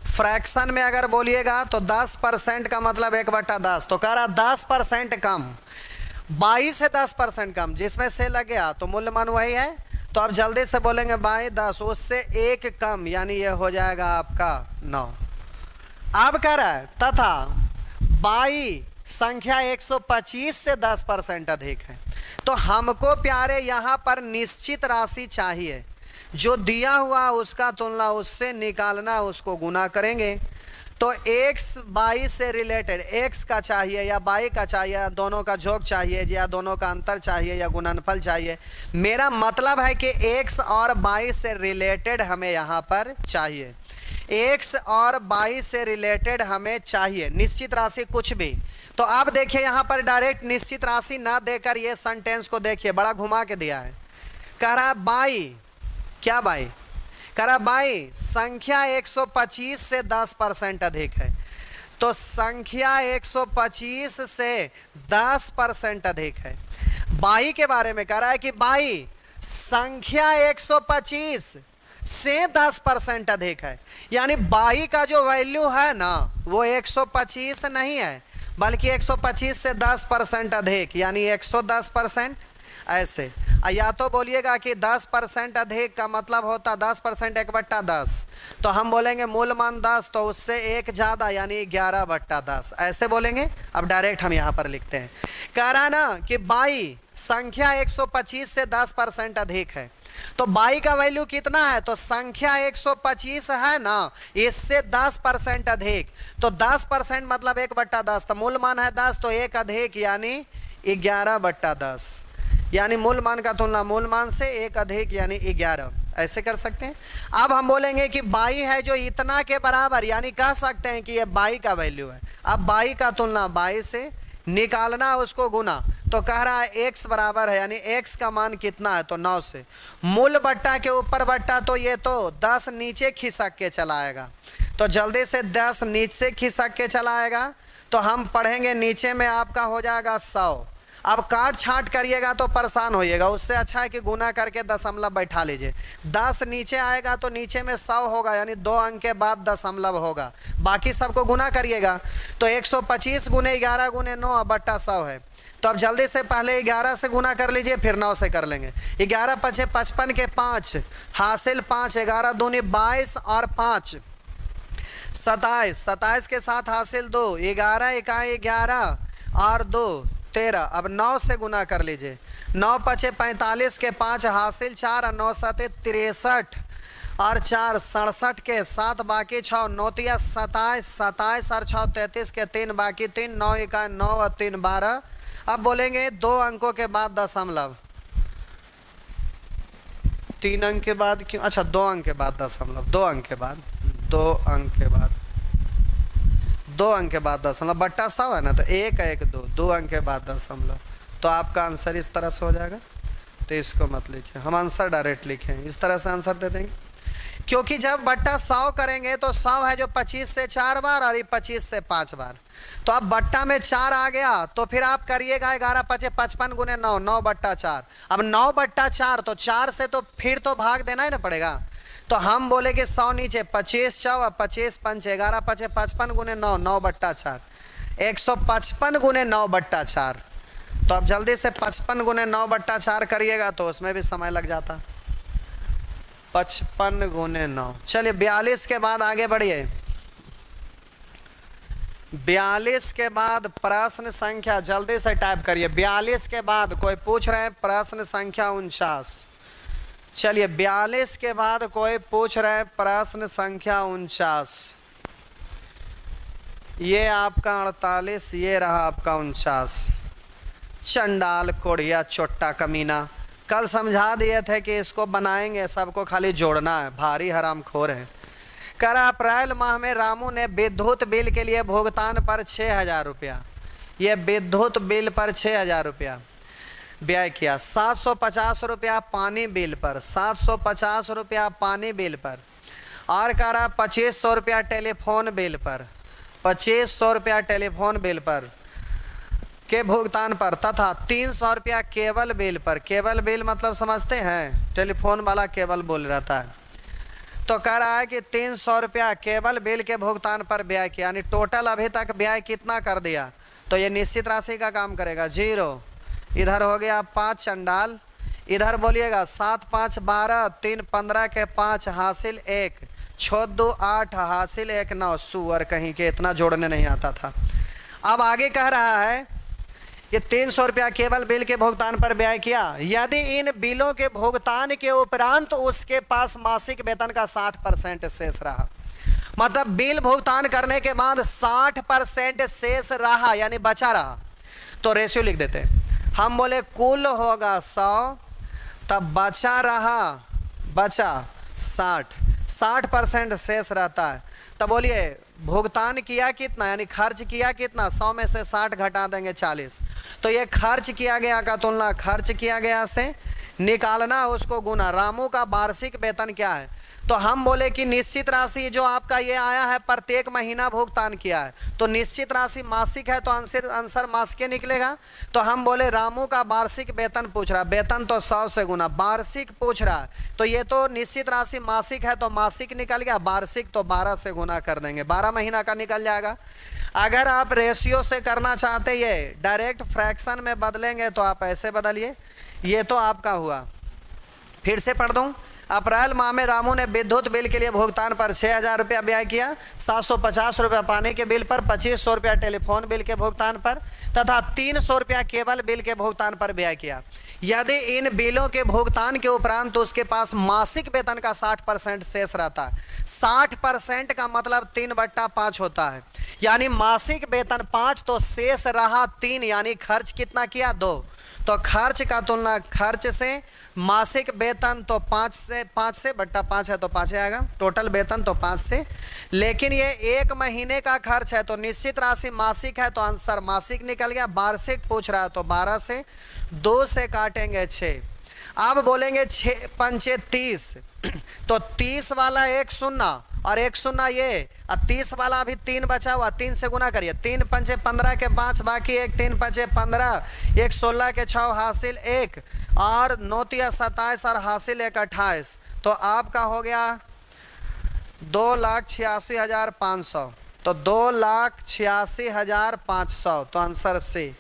फ्रैक्शन में अगर बोलिएगा तो 10% का मतलब 1/10, तो कह रहा 10% कम, 22 से 10% कम, जिसमें से लग गया तो मूल्यमान वही है। तो आप जल्दी से बोलेंगे 22 10, उससे 1 कम, यानी ये हो जाएगा आपका 9। अब कह रहा है तथा बाई संख्या 125 से 10% अधिक है। तो हमको प्यारे यहाँ पर निश्चित राशि चाहिए, जो दिया हुआ उसका तुलना उससे निकालना, उसको गुना करेंगे। तो x बाई से रिलेटेड x का चाहिए या बाई का चाहिए, या दोनों का जोग चाहिए, या दोनों का अंतर चाहिए, या गुणनफल चाहिए। मेरा मतलब है कि x और बाई से रिलेटेड हमें यहाँ पर चाहिए, x और बाई से रिलेटेड हमें चाहिए निश्चित राशि कुछ भी। तो अब देखिए यहाँ पर डायरेक्ट निश्चित राशि ना देकर ये सेंटेंस को देखिए, बड़ा घुमा के दिया है। कह रहा बाई, क्या बाई? कह रहा बाई संख्या 125 से 10% अधिक है। तो संख्या 125 से 10% अधिक है। बाई के बारे में कह रहा है कि बाई संख्या 125 से 10% अधिक है, यानी बाई का जो वैल्यू है ना वो 125 नहीं है, बल्कि 125 से 10% अधिक, यानी 110%। ऐसे या तो बोलिएगा कि 10% अधिक का मतलब होता 10% 1/10, तो हम बोलेंगे मूल मान 10, तो उससे 1 ज़्यादा यानी 11/10, ऐसे बोलेंगे। अब डायरेक्ट हम यहाँ पर लिखते हैं, कह रहा ना कि बाई संख्या 125 से 10% अधिक है। तो बाई का वैल्यू कितना है? तो संख्या 125 है ना, इससे 10% अधिक। तो 10% मतलब 1/10, तो मूल मान है 10, तो 1 अधिक यानी 11/10, यानी मूल मान का तुलना मूल मान से 1 अधिक यानी 11, ऐसे कर सकते हैं। अब हम बोलेंगे कि बाई है जो इतना के बराबर, यानी कह सकते हैं कि ये बाई का वैल्यू है। अब बाई का तुलना बाई से निकालना, उसको गुना। तो कह रहा है x बराबर है, यानी x का मान कितना है? तो 9 से। मूल बट्टा के ऊपर बट्टा, तो ये तो 10 नीचे खिसक के चला आएगा, तो जल्दी से 10 नीचे खिसक के चला आएगा। तो हम पढ़ेंगे नीचे में आपका हो जाएगा 100। अब काट छांट करिएगा तो परेशान होइएगा, उससे अच्छा है कि गुना करके दशमलव बैठा लीजिए। 10 नीचे आएगा तो नीचे में 100 होगा, यानी 2 अंक के बाद दशमलव होगा, बाकी सबको गुना करिएगा। तो 125 गुने 11 गुने 9 बट्टा 100 है। तो अब जल्दी से पहले 11 से गुना कर लीजिए, फिर 9 से कर लेंगे। 11 × 5 = 55 के 5 हासिल 5, 11 दूनी 22 और 5 27, 27 के साथ हासिल 2, 11 × 11 और 2 13। अब 9 से गुना कर लीजिए, 9 × 5 = 45 के 5 हासिल 4 और 9 × 7 = 63 और 4 67 के 7 बाकी 6, 9 × 3 = 27, 27 और 6 33 के 3 बाकी 3, 9 × 9 और 3 12। अब बोलेंगे 2 अंकों के बाद दशमलव, 3 अंक के बाद क्यों? अच्छा 2 अंक के बाद दशमलव, 2 अंक के बाद, 2 अंक के बाद, 2 अंक के बाद दशमलव, बट्टा 100 है ना, तो 1 1 2, 2 अंक के बाद दशमलव। तो आपका आंसर इस तरह से हो जाएगा। तो इसको मत लिखिए, हम आंसर डायरेक्ट लिखें, इस तरह से आंसर दे देंगे। क्योंकि जब बट्टा 100 करेंगे तो 100 है जो 25 से 4 बार और ये 25 से 5 बार। तो अब बट्टा में 4 आ गया, तो फिर आप करिएगा 11 × 5 = 55 गुने 9, 9/4। अब 9/4, तो 4 से तो फिर तो भाग देना ही ना पड़ेगा। तो हम बोले कि 100 नीचे 25 4 25 5 11 × 5 = 55 गुने 9, 9/4, 155 गुने 9/4। तो अब जल्दी से 55 गुने 9/4 करिएगा तो उसमें भी समय लग जाता, 55 गुने 9। चलिए 42 के बाद आगे बढ़िए। 42 के बाद प्रश्न संख्या, जल्दी से टाइप करिए। 42 के बाद कोई पूछ रहे हैं प्रश्न संख्या 49। चलिए 42 के बाद कोई पूछ रहे हैं प्रश्न संख्या 49। ये आपका 48, ये रहा आपका 49। चंडाल कोढ़िया चोट्टा कमीना, कल समझा दिए थे कि इसको बनाएंगे, सबको खाली जोड़ना है, भारी हरामखोर है। कर अप्रैल माह में रामू ने विद्युत बिल के लिए भुगतान पर 6000 रुपया, ये विद्युत बिल पर 6000 रुपया व्यय किया। 750 रुपया पानी बिल पर, 750 रुपया पानी बिल पर, और कह रहा 2500 रुपया टेलीफोन बिल पर, 2500 रुपया टेलीफोन बिल पर के भुगतान पर, तथा 300 रुपया केबल बिल पर। केबल बिल मतलब समझते हैं, टेलीफोन वाला केबल बोल रहता है। तो कह रहा है कि 300 रुपया केबल बिल के भुगतान पर व्यय किया, यानी टोटल अभी तक व्यय कितना कर दिया? तो ये निश्चित राशि का काम करेगा, 0। इधर हो गया 5 चंडाल, इधर बोलिएगा 7 5 12, 3 15 के 5 हासिल 1, 6 2 8 हासिल 1 9 सुअर कहीं के, इतना जोड़ने नहीं आता था। अब आगे कह रहा है ये 300 रुपया केवल बिल के भुगतान पर व्यय किया, यदि इन बिलों के भुगतान के उपरांत उसके पास मासिक वेतन का 60% शेष रहा, मतलब बिल भुगतान करने के बाद 60% शेष रहा यानी बचा रहा, तो रेशियो लिख देते हैं। हम बोले कुल होगा 100, तब बचा रहा, बचा 60% शेष रहता है, तब बोलिए भुगतान किया कितना यानी खर्च किया कितना, 100 में से 60 घटा देंगे 40, तो ये खर्च किया गया का तुलना खर्च किया गया से निकालना, उसको गुना। रामू का वार्षिक वेतन क्या है, तो हम बोले कि निश्चित राशि जो आपका ये आया है प्रत्येक महीना भुगतान किया है, तो निश्चित राशि मासिक है तो आंसर मासिक निकलेगा। तो हम बोले रामू का वार्षिक वेतन पूछ रहा, वेतन तो 100 से गुना, वार्षिक पूछ रहा है, तो ये तो निश्चित राशि मासिक है तो मासिक निकल गया, वार्षिक तो 12 से गुना कर देंगे, 12 महीना का निकल जाएगा। अगर आप रेशियो से करना चाहते ये डायरेक्ट फ्रैक्शन में बदलेंगे तो आप ऐसे बदलिए, ये तो आपका हुआ। फिर से पढ़ दूँ, अप्रैल माह में रामू ने विद्युत बिल के लिए भुगतान पर 6,000 रुपया व्यय किया, 750 रुपया पानी के बिल पर, 2500 रुपया टेलीफोन बिल के भुगतान पर तथा 300 रुपया केबल बिल के भुगतान पर व्यय किया। यदि इन बिलों के भुगतान के उपरांत तो उसके पास मासिक वेतन का 60% शेष रहता है। 60% का मतलब 3/5 होता है, यानी मासिक वेतन 5 तो शेष रहा 3, यानी खर्च कितना किया 2, तो खर्च का तुलना खर्च से, मासिक वेतन तो 5 से बट्टा 5 है तो 5 आएगा, टोटल वेतन तो 5 से, लेकिन ये 1 महीने का खर्च है तो निश्चित राशि मासिक है तो आंसर मासिक निकल गया। वार्षिक पूछ रहा है तो 12 से 2 से काटेंगे 6। अब बोलेंगे 6 पंचे 30, तो 30 वाला 1 शून्य और 1 शून्य ये, और 30 वाला अभी 3 बचा हुआ, 3 से गुना करिए, 3 पंचे 15 के 5 बाकी 1, 3 पंचे 15, 1 16 के 6 हासिल 1 और 9 तिया 27 और हासिल 1 28, तो आपका हो गया 2,86,500, तो 2,86,500, तो आंसर से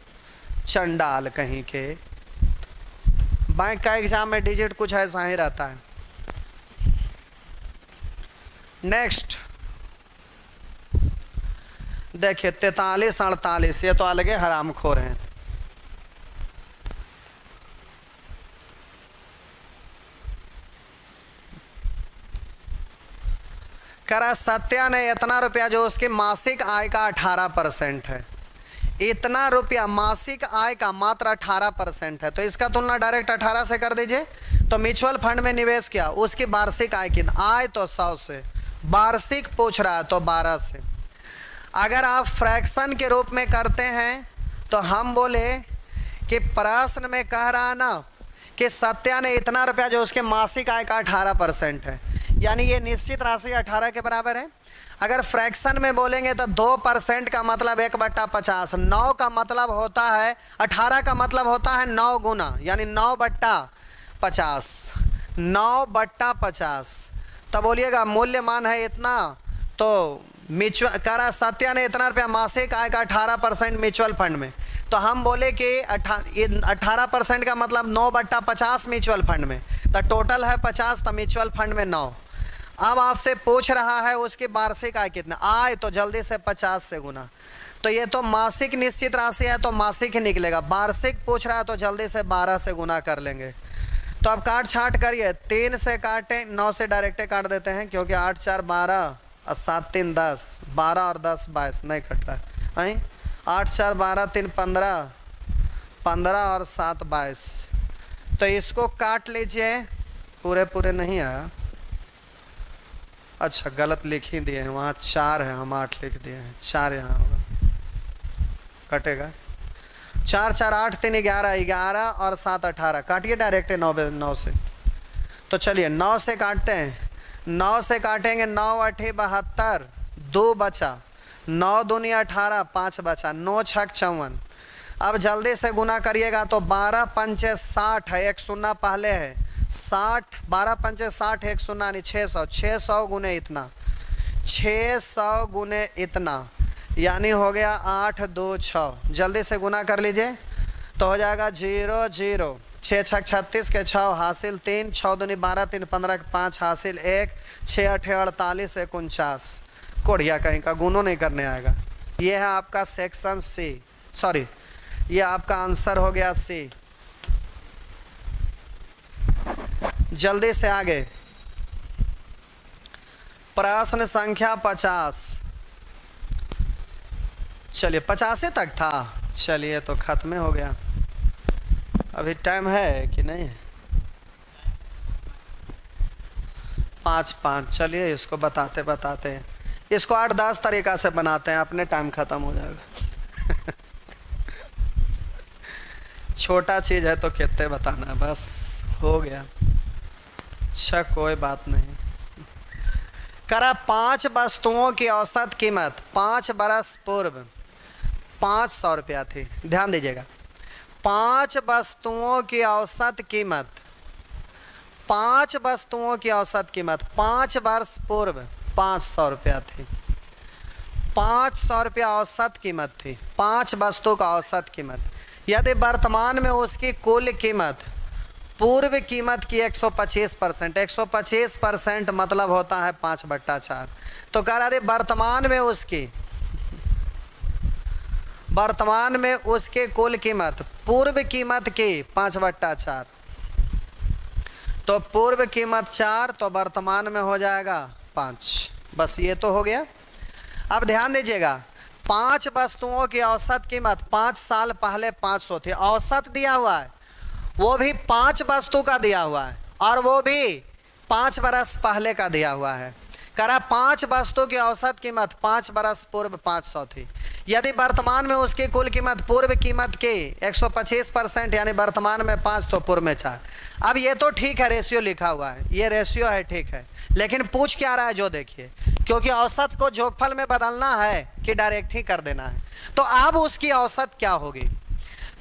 चंडाल कहीं के। बैंक का एग्जाम में डिजिट कुछ ऐसा ही रहता है। नेक्स्ट देखिए 43 48, ये तो अलग हरामखोर हैं। करा सत्या ने इतना रुपया जो उसकी मासिक आय का 18% है, इतना रुपया मासिक आय का मात्र 18% है, तो इसका तुलना डायरेक्ट 18 से कर दीजिए। तो म्यूचुअल फंड में निवेश किया, उसकी वार्षिक आय की आय तो 100 से, वार्षिक पूछ रहा है तो 12 से। अगर आप फ्रैक्शन के रूप में करते हैं तो हम बोले कि प्रश्न में कह रहा ना कि सत्या ने इतना रुपया जो उसके मासिक आय का 18% है, यानी ये निश्चित राशि 18 के बराबर है। अगर फ्रैक्शन में बोलेंगे तो 2% का मतलब 1/50, 9 का मतलब होता है, 18 का मतलब होता है 9 गुना, यानी 9/50, 9/50। तब बोलिएगा मूल्यमान है इतना, तो म्यूचुअल करा सत्या ने इतना रुपया मासिक आय का 18% म्यूचुअल फंड में, तो हम बोले कि 18% का मतलब 9/50 म्यूचुअल फंड में, तो टोटल है 50, तो म्यूचुअल फंड में 9। अब आपसे पूछ रहा है उसकी वार्षिक आय कितना, आय तो जल्दी से 50 से गुना, तो ये तो मासिक निश्चित राशि है तो मासिक ही निकलेगा। वार्षिक पूछ रहा है तो जल्दी से 12 से गुना कर लेंगे। तो अब काट छाट करिए, 3 से काटें, 9 से डायरेक्टे काट देते हैं क्योंकि 8 4 12 और 7 3 10, 12 और 10 22 नहीं कट रहा है। 8 4 12 3 15, 15 और 7 22, तो इसको काट लीजिए, पूरे नहीं आया, अच्छा गलत लिख ही दिए हैं, वहाँ 4 है, हम 8 लिख दिए हैं, 4 यहाँ होगा, कटेगा 4 4 8 3 11, 11 और 7 18, काटिए डायरेक्ट 9 से। तो चलिए 9 से काटते हैं, 9 से काटेंगे, 9 8 72, 2 बचा, 9 दूनी 18, 5 बचा, 9 6 54। अब जल्दी से गुना करिएगा तो 12 पंचे 60 है, 1 शून्य पहले है, 60, 12 पंचे 60, 1 शून्य यानी 600, 600 गुने इतना, 600 गुने इतना, यानी हो गया 8 2 6। जल्दी से गुना कर लीजिए तो हो जाएगा 0 0, 6 छक 36 के 6 हासिल 3, 6 दूनी 12, 3 15 के 5 हासिल 1, 6 8 48 1 49। कोढ़िया कहीं का गुणों नहीं करने आएगा। ये है आपका सेक्शन सी, सॉरी ये आपका आंसर हो गया सी। जल्दी से आगे, प्रश्न संख्या 50। चलिए 50 तक था, चलिए तो खत्म हो गया। अभी टाइम है कि नहीं? 5 चलिए इसको बताते बताते, इसको 8-10 तरीका से बनाते हैं, अपने टाइम ख़त्म हो जाएगा। छोटा चीज़ है तो कितने बताना है, बस हो गया। अच्छा कोई बात नहीं। करा 5 वस्तुओं की औसत कीमत 5 बरस पूर्व 500 रुपया थी। ध्यान दीजिएगा, 5 वस्तुओं की औसत कीमत, 5 वस्तुओं की औसत कीमत 5 वर्ष पूर्व 500 रुपया थी। 500 रुपया औसत कीमत थी, 5 वस्तु का औसत कीमत। यदि वर्तमान में उसकी कुल कीमत पूर्व कीमत की 125%, 125% मतलब होता है 5/4। तो कह रहा था वर्तमान में उसके कुल कीमत पूर्व कीमत की 5/4। तो पूर्व कीमत 4, तो वर्तमान में हो जाएगा 5। बस ये तो हो गया। अब ध्यान दीजिएगा, 5 वस्तुओं की औसत कीमत 5 साल पहले 500 थी। औसत दिया हुआ है, वो भी 5 वस्तु का दिया हुआ है, और वो भी 5 बरस पहले का दिया हुआ है। करा 5 वस्तु की औसत कीमत 5 बरस पूर्व 500 थी। यदि वर्तमान में उसकी कुल कीमत पूर्व कीमत की 125%, यानी वर्तमान में 5 तो पूर्व में 4। अब ये तो ठीक है, रेशियो लिखा हुआ है, ये रेशियो है, ठीक है, लेकिन पूछ क्या रहा है जो देखिए, क्योंकि औसत को जोगफल में बदलना है कि डायरेक्ट ही कर देना है। तो अब उसकी औसत क्या होगी,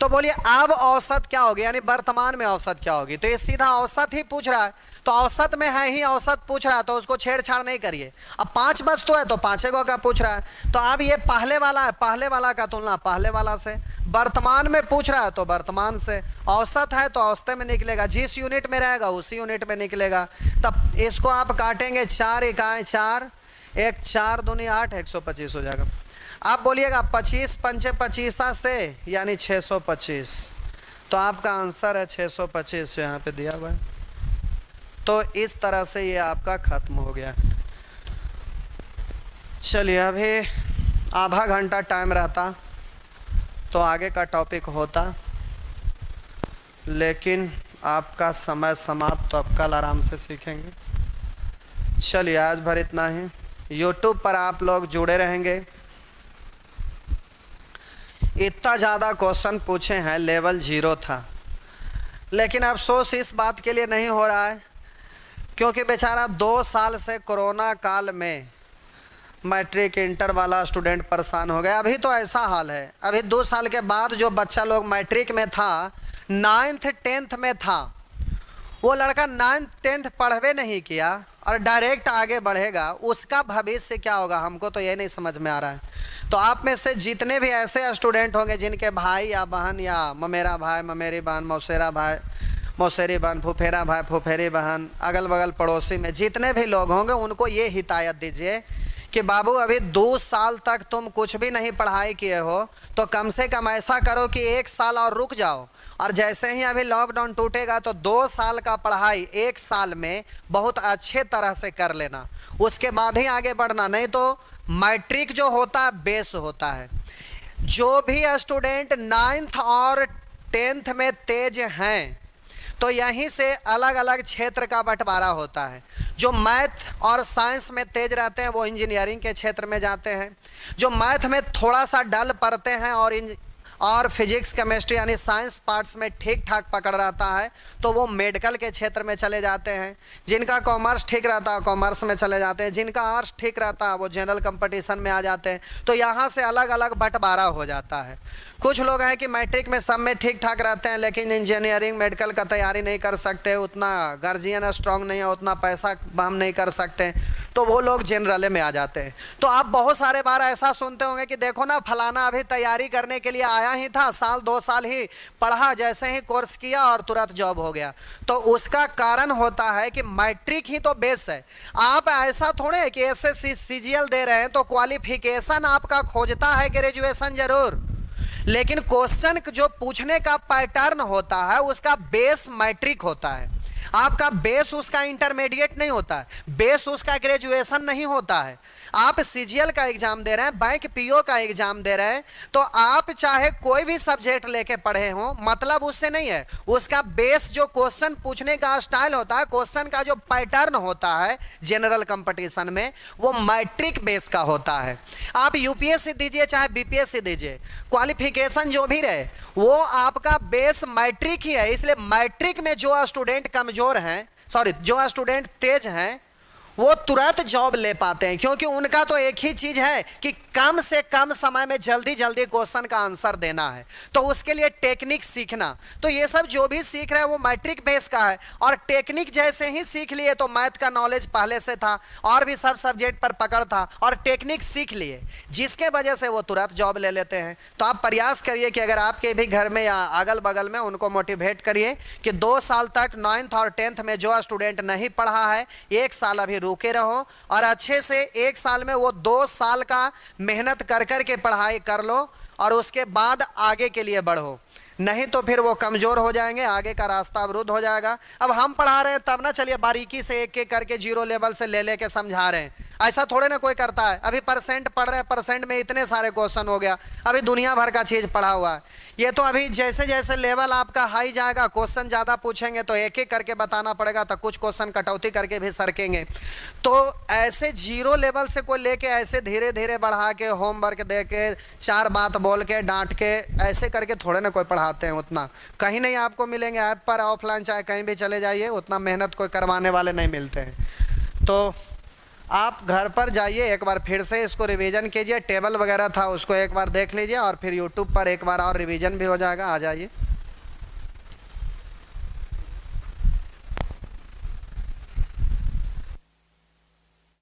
तो बोलिए अब औसत क्या होगी, यानी वर्तमान में औसत क्या होगी। तो ये सीधा औसत ही पूछ रहा है, तो औसत में है ही औसत पूछ रहा है, तो उसको छेड़छाड़ नहीं करिए। अब 5 वस्तु है तो 5 को का पूछ रहा है, तो अब ये पहले वाला है, पहले वाला का तुलना पहले वाला से। वर्तमान में पूछ रहा है तो वर्तमान से, औसत है तो औसत में निकलेगा, जिस यूनिट में रहेगा उसी यूनिट में निकलेगा। तब इसको आप काटेंगे 4 इकाई 4, 1 4 दूनी 8, 125 हो जाएगा। आप बोलिएगा 25 पंचे 25 से, यानी 625। तो आपका आंसर है 625, यहाँ पे दिया हुआ है। तो इस तरह से ये आपका ख़त्म हो गया। चलिए अभी आधा घंटा टाइम रहता तो आगे का टॉपिक होता, लेकिन आपका समय समाप्त, तो अब कल आराम से सीखेंगे। चलिए आज भर इतना ही। YouTube पर आप लोग जुड़े रहेंगे। इतना ज़्यादा क्वेश्चन पूछे हैं, लेवल 0 था, लेकिन अफसोस इस बात के लिए नहीं हो रहा है क्योंकि बेचारा 2 साल से कोरोना काल में मैट्रिक इंटर वाला स्टूडेंट परेशान हो गया। अभी तो ऐसा हाल है, अभी 2 साल के बाद जो बच्चा लोग मैट्रिक में था, 9th 10th में था, वो लड़का 9th 10th पढ़वे नहीं किया और डायरेक्ट आगे बढ़ेगा, उसका भविष्य क्या होगा, हमको तो ये नहीं समझ में आ रहा है। तो आप में से जितने भी ऐसे स्टूडेंट होंगे जिनके भाई या बहन, या ममेरा भाई ममेरी बहन, मौसेरा भाई मौसेरी बहन, फुफेरा भाई फुफेरी बहन, अगल बगल पड़ोसी में जितने भी लोग होंगे, उनको ये हिदायत दीजिए कि बाबू अभी 2 साल तक तुम कुछ भी नहीं पढ़ाई किए हो, तो कम से कम ऐसा करो कि 1 साल और रुक जाओ, और जैसे ही अभी लॉकडाउन टूटेगा तो 2 साल का पढ़ाई 1 साल में बहुत अच्छे तरह से कर लेना, उसके बाद ही आगे बढ़ना। नहीं तो मैट्रिक जो होता है बेस होता है। जो भी स्टूडेंट 9th और 10th में तेज हैं, तो यहीं से अलग अलग क्षेत्र का बंटवारा होता है। जो मैथ और साइंस में तेज रहते हैं वो इंजीनियरिंग के क्षेत्र में जाते हैं। जो मैथ में थोड़ा सा डल पड़ते हैं और फिजिक्स केमिस्ट्री यानी साइंस पार्ट्स में ठीक ठाक पकड़ रहता है, तो वो मेडिकल के क्षेत्र में चले जाते हैं। जिनका कॉमर्स ठीक रहता है कॉमर्स में चले जाते हैं, जिनका आर्ट्स ठीक रहता है वो जनरल कंपटीशन में आ जाते हैं। तो यहाँ से अलग अलग बंटवारा हो जाता है। कुछ लोग हैं कि मैट्रिक में सब में ठीक ठाक रहते हैं, लेकिन इंजीनियरिंग मेडिकल का तैयारी नहीं कर सकते, उतना गार्जियन स्ट्रांग नहीं है, उतना पैसा हम नहीं कर सकते, तो वो लोग जनरल में आ जाते हैं। तो आप बहुत सारे बार ऐसा सुनते होंगे कि देखो ना फलाना अभी तैयारी करने के लिए आया ही था, साल 2 साल ही पढ़ा, जैसे ही कोर्स किया और तुरंत जॉब हो गया। तो उसका कारण होता है कि मैट्रिक ही तो बेस है। आप ऐसा थोड़े है कि एसएससी सीजीएल दे रहे हैं तो क्वालिफिकेशन आपका खोजता है ग्रेजुएशन जरूर, लेकिन क्वेश्चन जो पूछने का पैटर्न होता है उसका बेस मैट्रिक होता है। आपका बेस उसका इंटरमीडिएट नहीं होता है, बेस उसका ग्रेजुएशन नहीं होता है। आप सीजीएल का एग्जाम दे रहे हैं, बैंक पीओ का एग्जाम दे रहे हैं, तो आप चाहे कोई भी सब्जेक्ट लेके पढ़े हो, मतलब उससे नहीं है। उसका बेस जो क्वेश्चन पूछने का स्टाइल होता है, क्वेश्चन का जो पैटर्न होता है जनरल कंपटीशन में, वो मैट्रिक बेस का होता है। आप यूपीएससी दीजिए चाहे बीपीएससी दीजिए, क्वालिफिकेशन जो भी रहे वो आपका बेस मैट्रिक ही है। इसलिए मैट्रिक में जो स्टूडेंट कमजोर हैं, जो स्टूडेंट तेज हैं, वो तुरंत जॉब ले पाते हैं, क्योंकि उनका तो एक ही चीज है कि कम से कम समय में जल्दी जल्दी क्वेश्चन का आंसर देना है। तो उसके लिए टेक्निक सीखना, तो ये सब जो भी सीख रहे हैं वो मैट्रिक बेस का है। और टेक्निक जैसे ही सीख लिए तो मैथ का नॉलेज पहले से था और भी सब सब्जेक्ट पर पकड़ था, और टेक्निक सीख लिए, जिसके वजह से वो तुरंत जॉब ले लेते हैं। तो आप प्रयास करिए कि अगर आपके भी घर में या अगल बगल में, उनको मोटिवेट करिए कि 2 साल तक 9th और 10th में जो स्टूडेंट नहीं पढ़ा है, 1 साल अभी रुके रहो और अच्छे से 1 साल में वो 2 साल का मेहनत कर कर के पढ़ाई कर लो और उसके बाद आगे के लिए बढ़ो। नहीं तो फिर वो कमजोर हो जाएंगे, आगे का रास्ता अवरुद्ध हो जाएगा। अब हम पढ़ा रहे हैं तब ना चलिए बारीकी से एक एक करके 0 लेवल से ले लेके समझा रहे हैं, ऐसा थोड़े ना कोई करता है। अभी परसेंट पढ़ रहे हैं, परसेंट में इतने सारे क्वेश्चन हो गया, अभी दुनिया भर का चीज़ पढ़ा हुआ है। ये तो अभी जैसे जैसे लेवल आपका हाई जाएगा, क्वेश्चन ज़्यादा पूछेंगे तो एक एक करके बताना पड़ेगा, तो कुछ क्वेश्चन कटौती करके भी सरकेंगे। तो ऐसे 0 लेवल से कोई लेके ऐसे धीरे धीरे बढ़ा के, होमवर्क दे के, 4 बात बोल के, डांट के, ऐसे करके थोड़े ना कोई पढ़ाते हैं। उतना कहीं नहीं आपको मिलेंगे, ऐप पर ऑफलाइन चाहे कहीं भी चले जाइए, उतना मेहनत कोई करवाने वाले नहीं मिलते हैं। तो आप घर पर जाइए, एक बार फिर से इसको रिवीजन कीजिए। टेबल वगैरह था उसको एक बार देख लीजिए और फिर यूट्यूब पर एक बार और रिवीजन भी हो जाएगा। आ जाइए।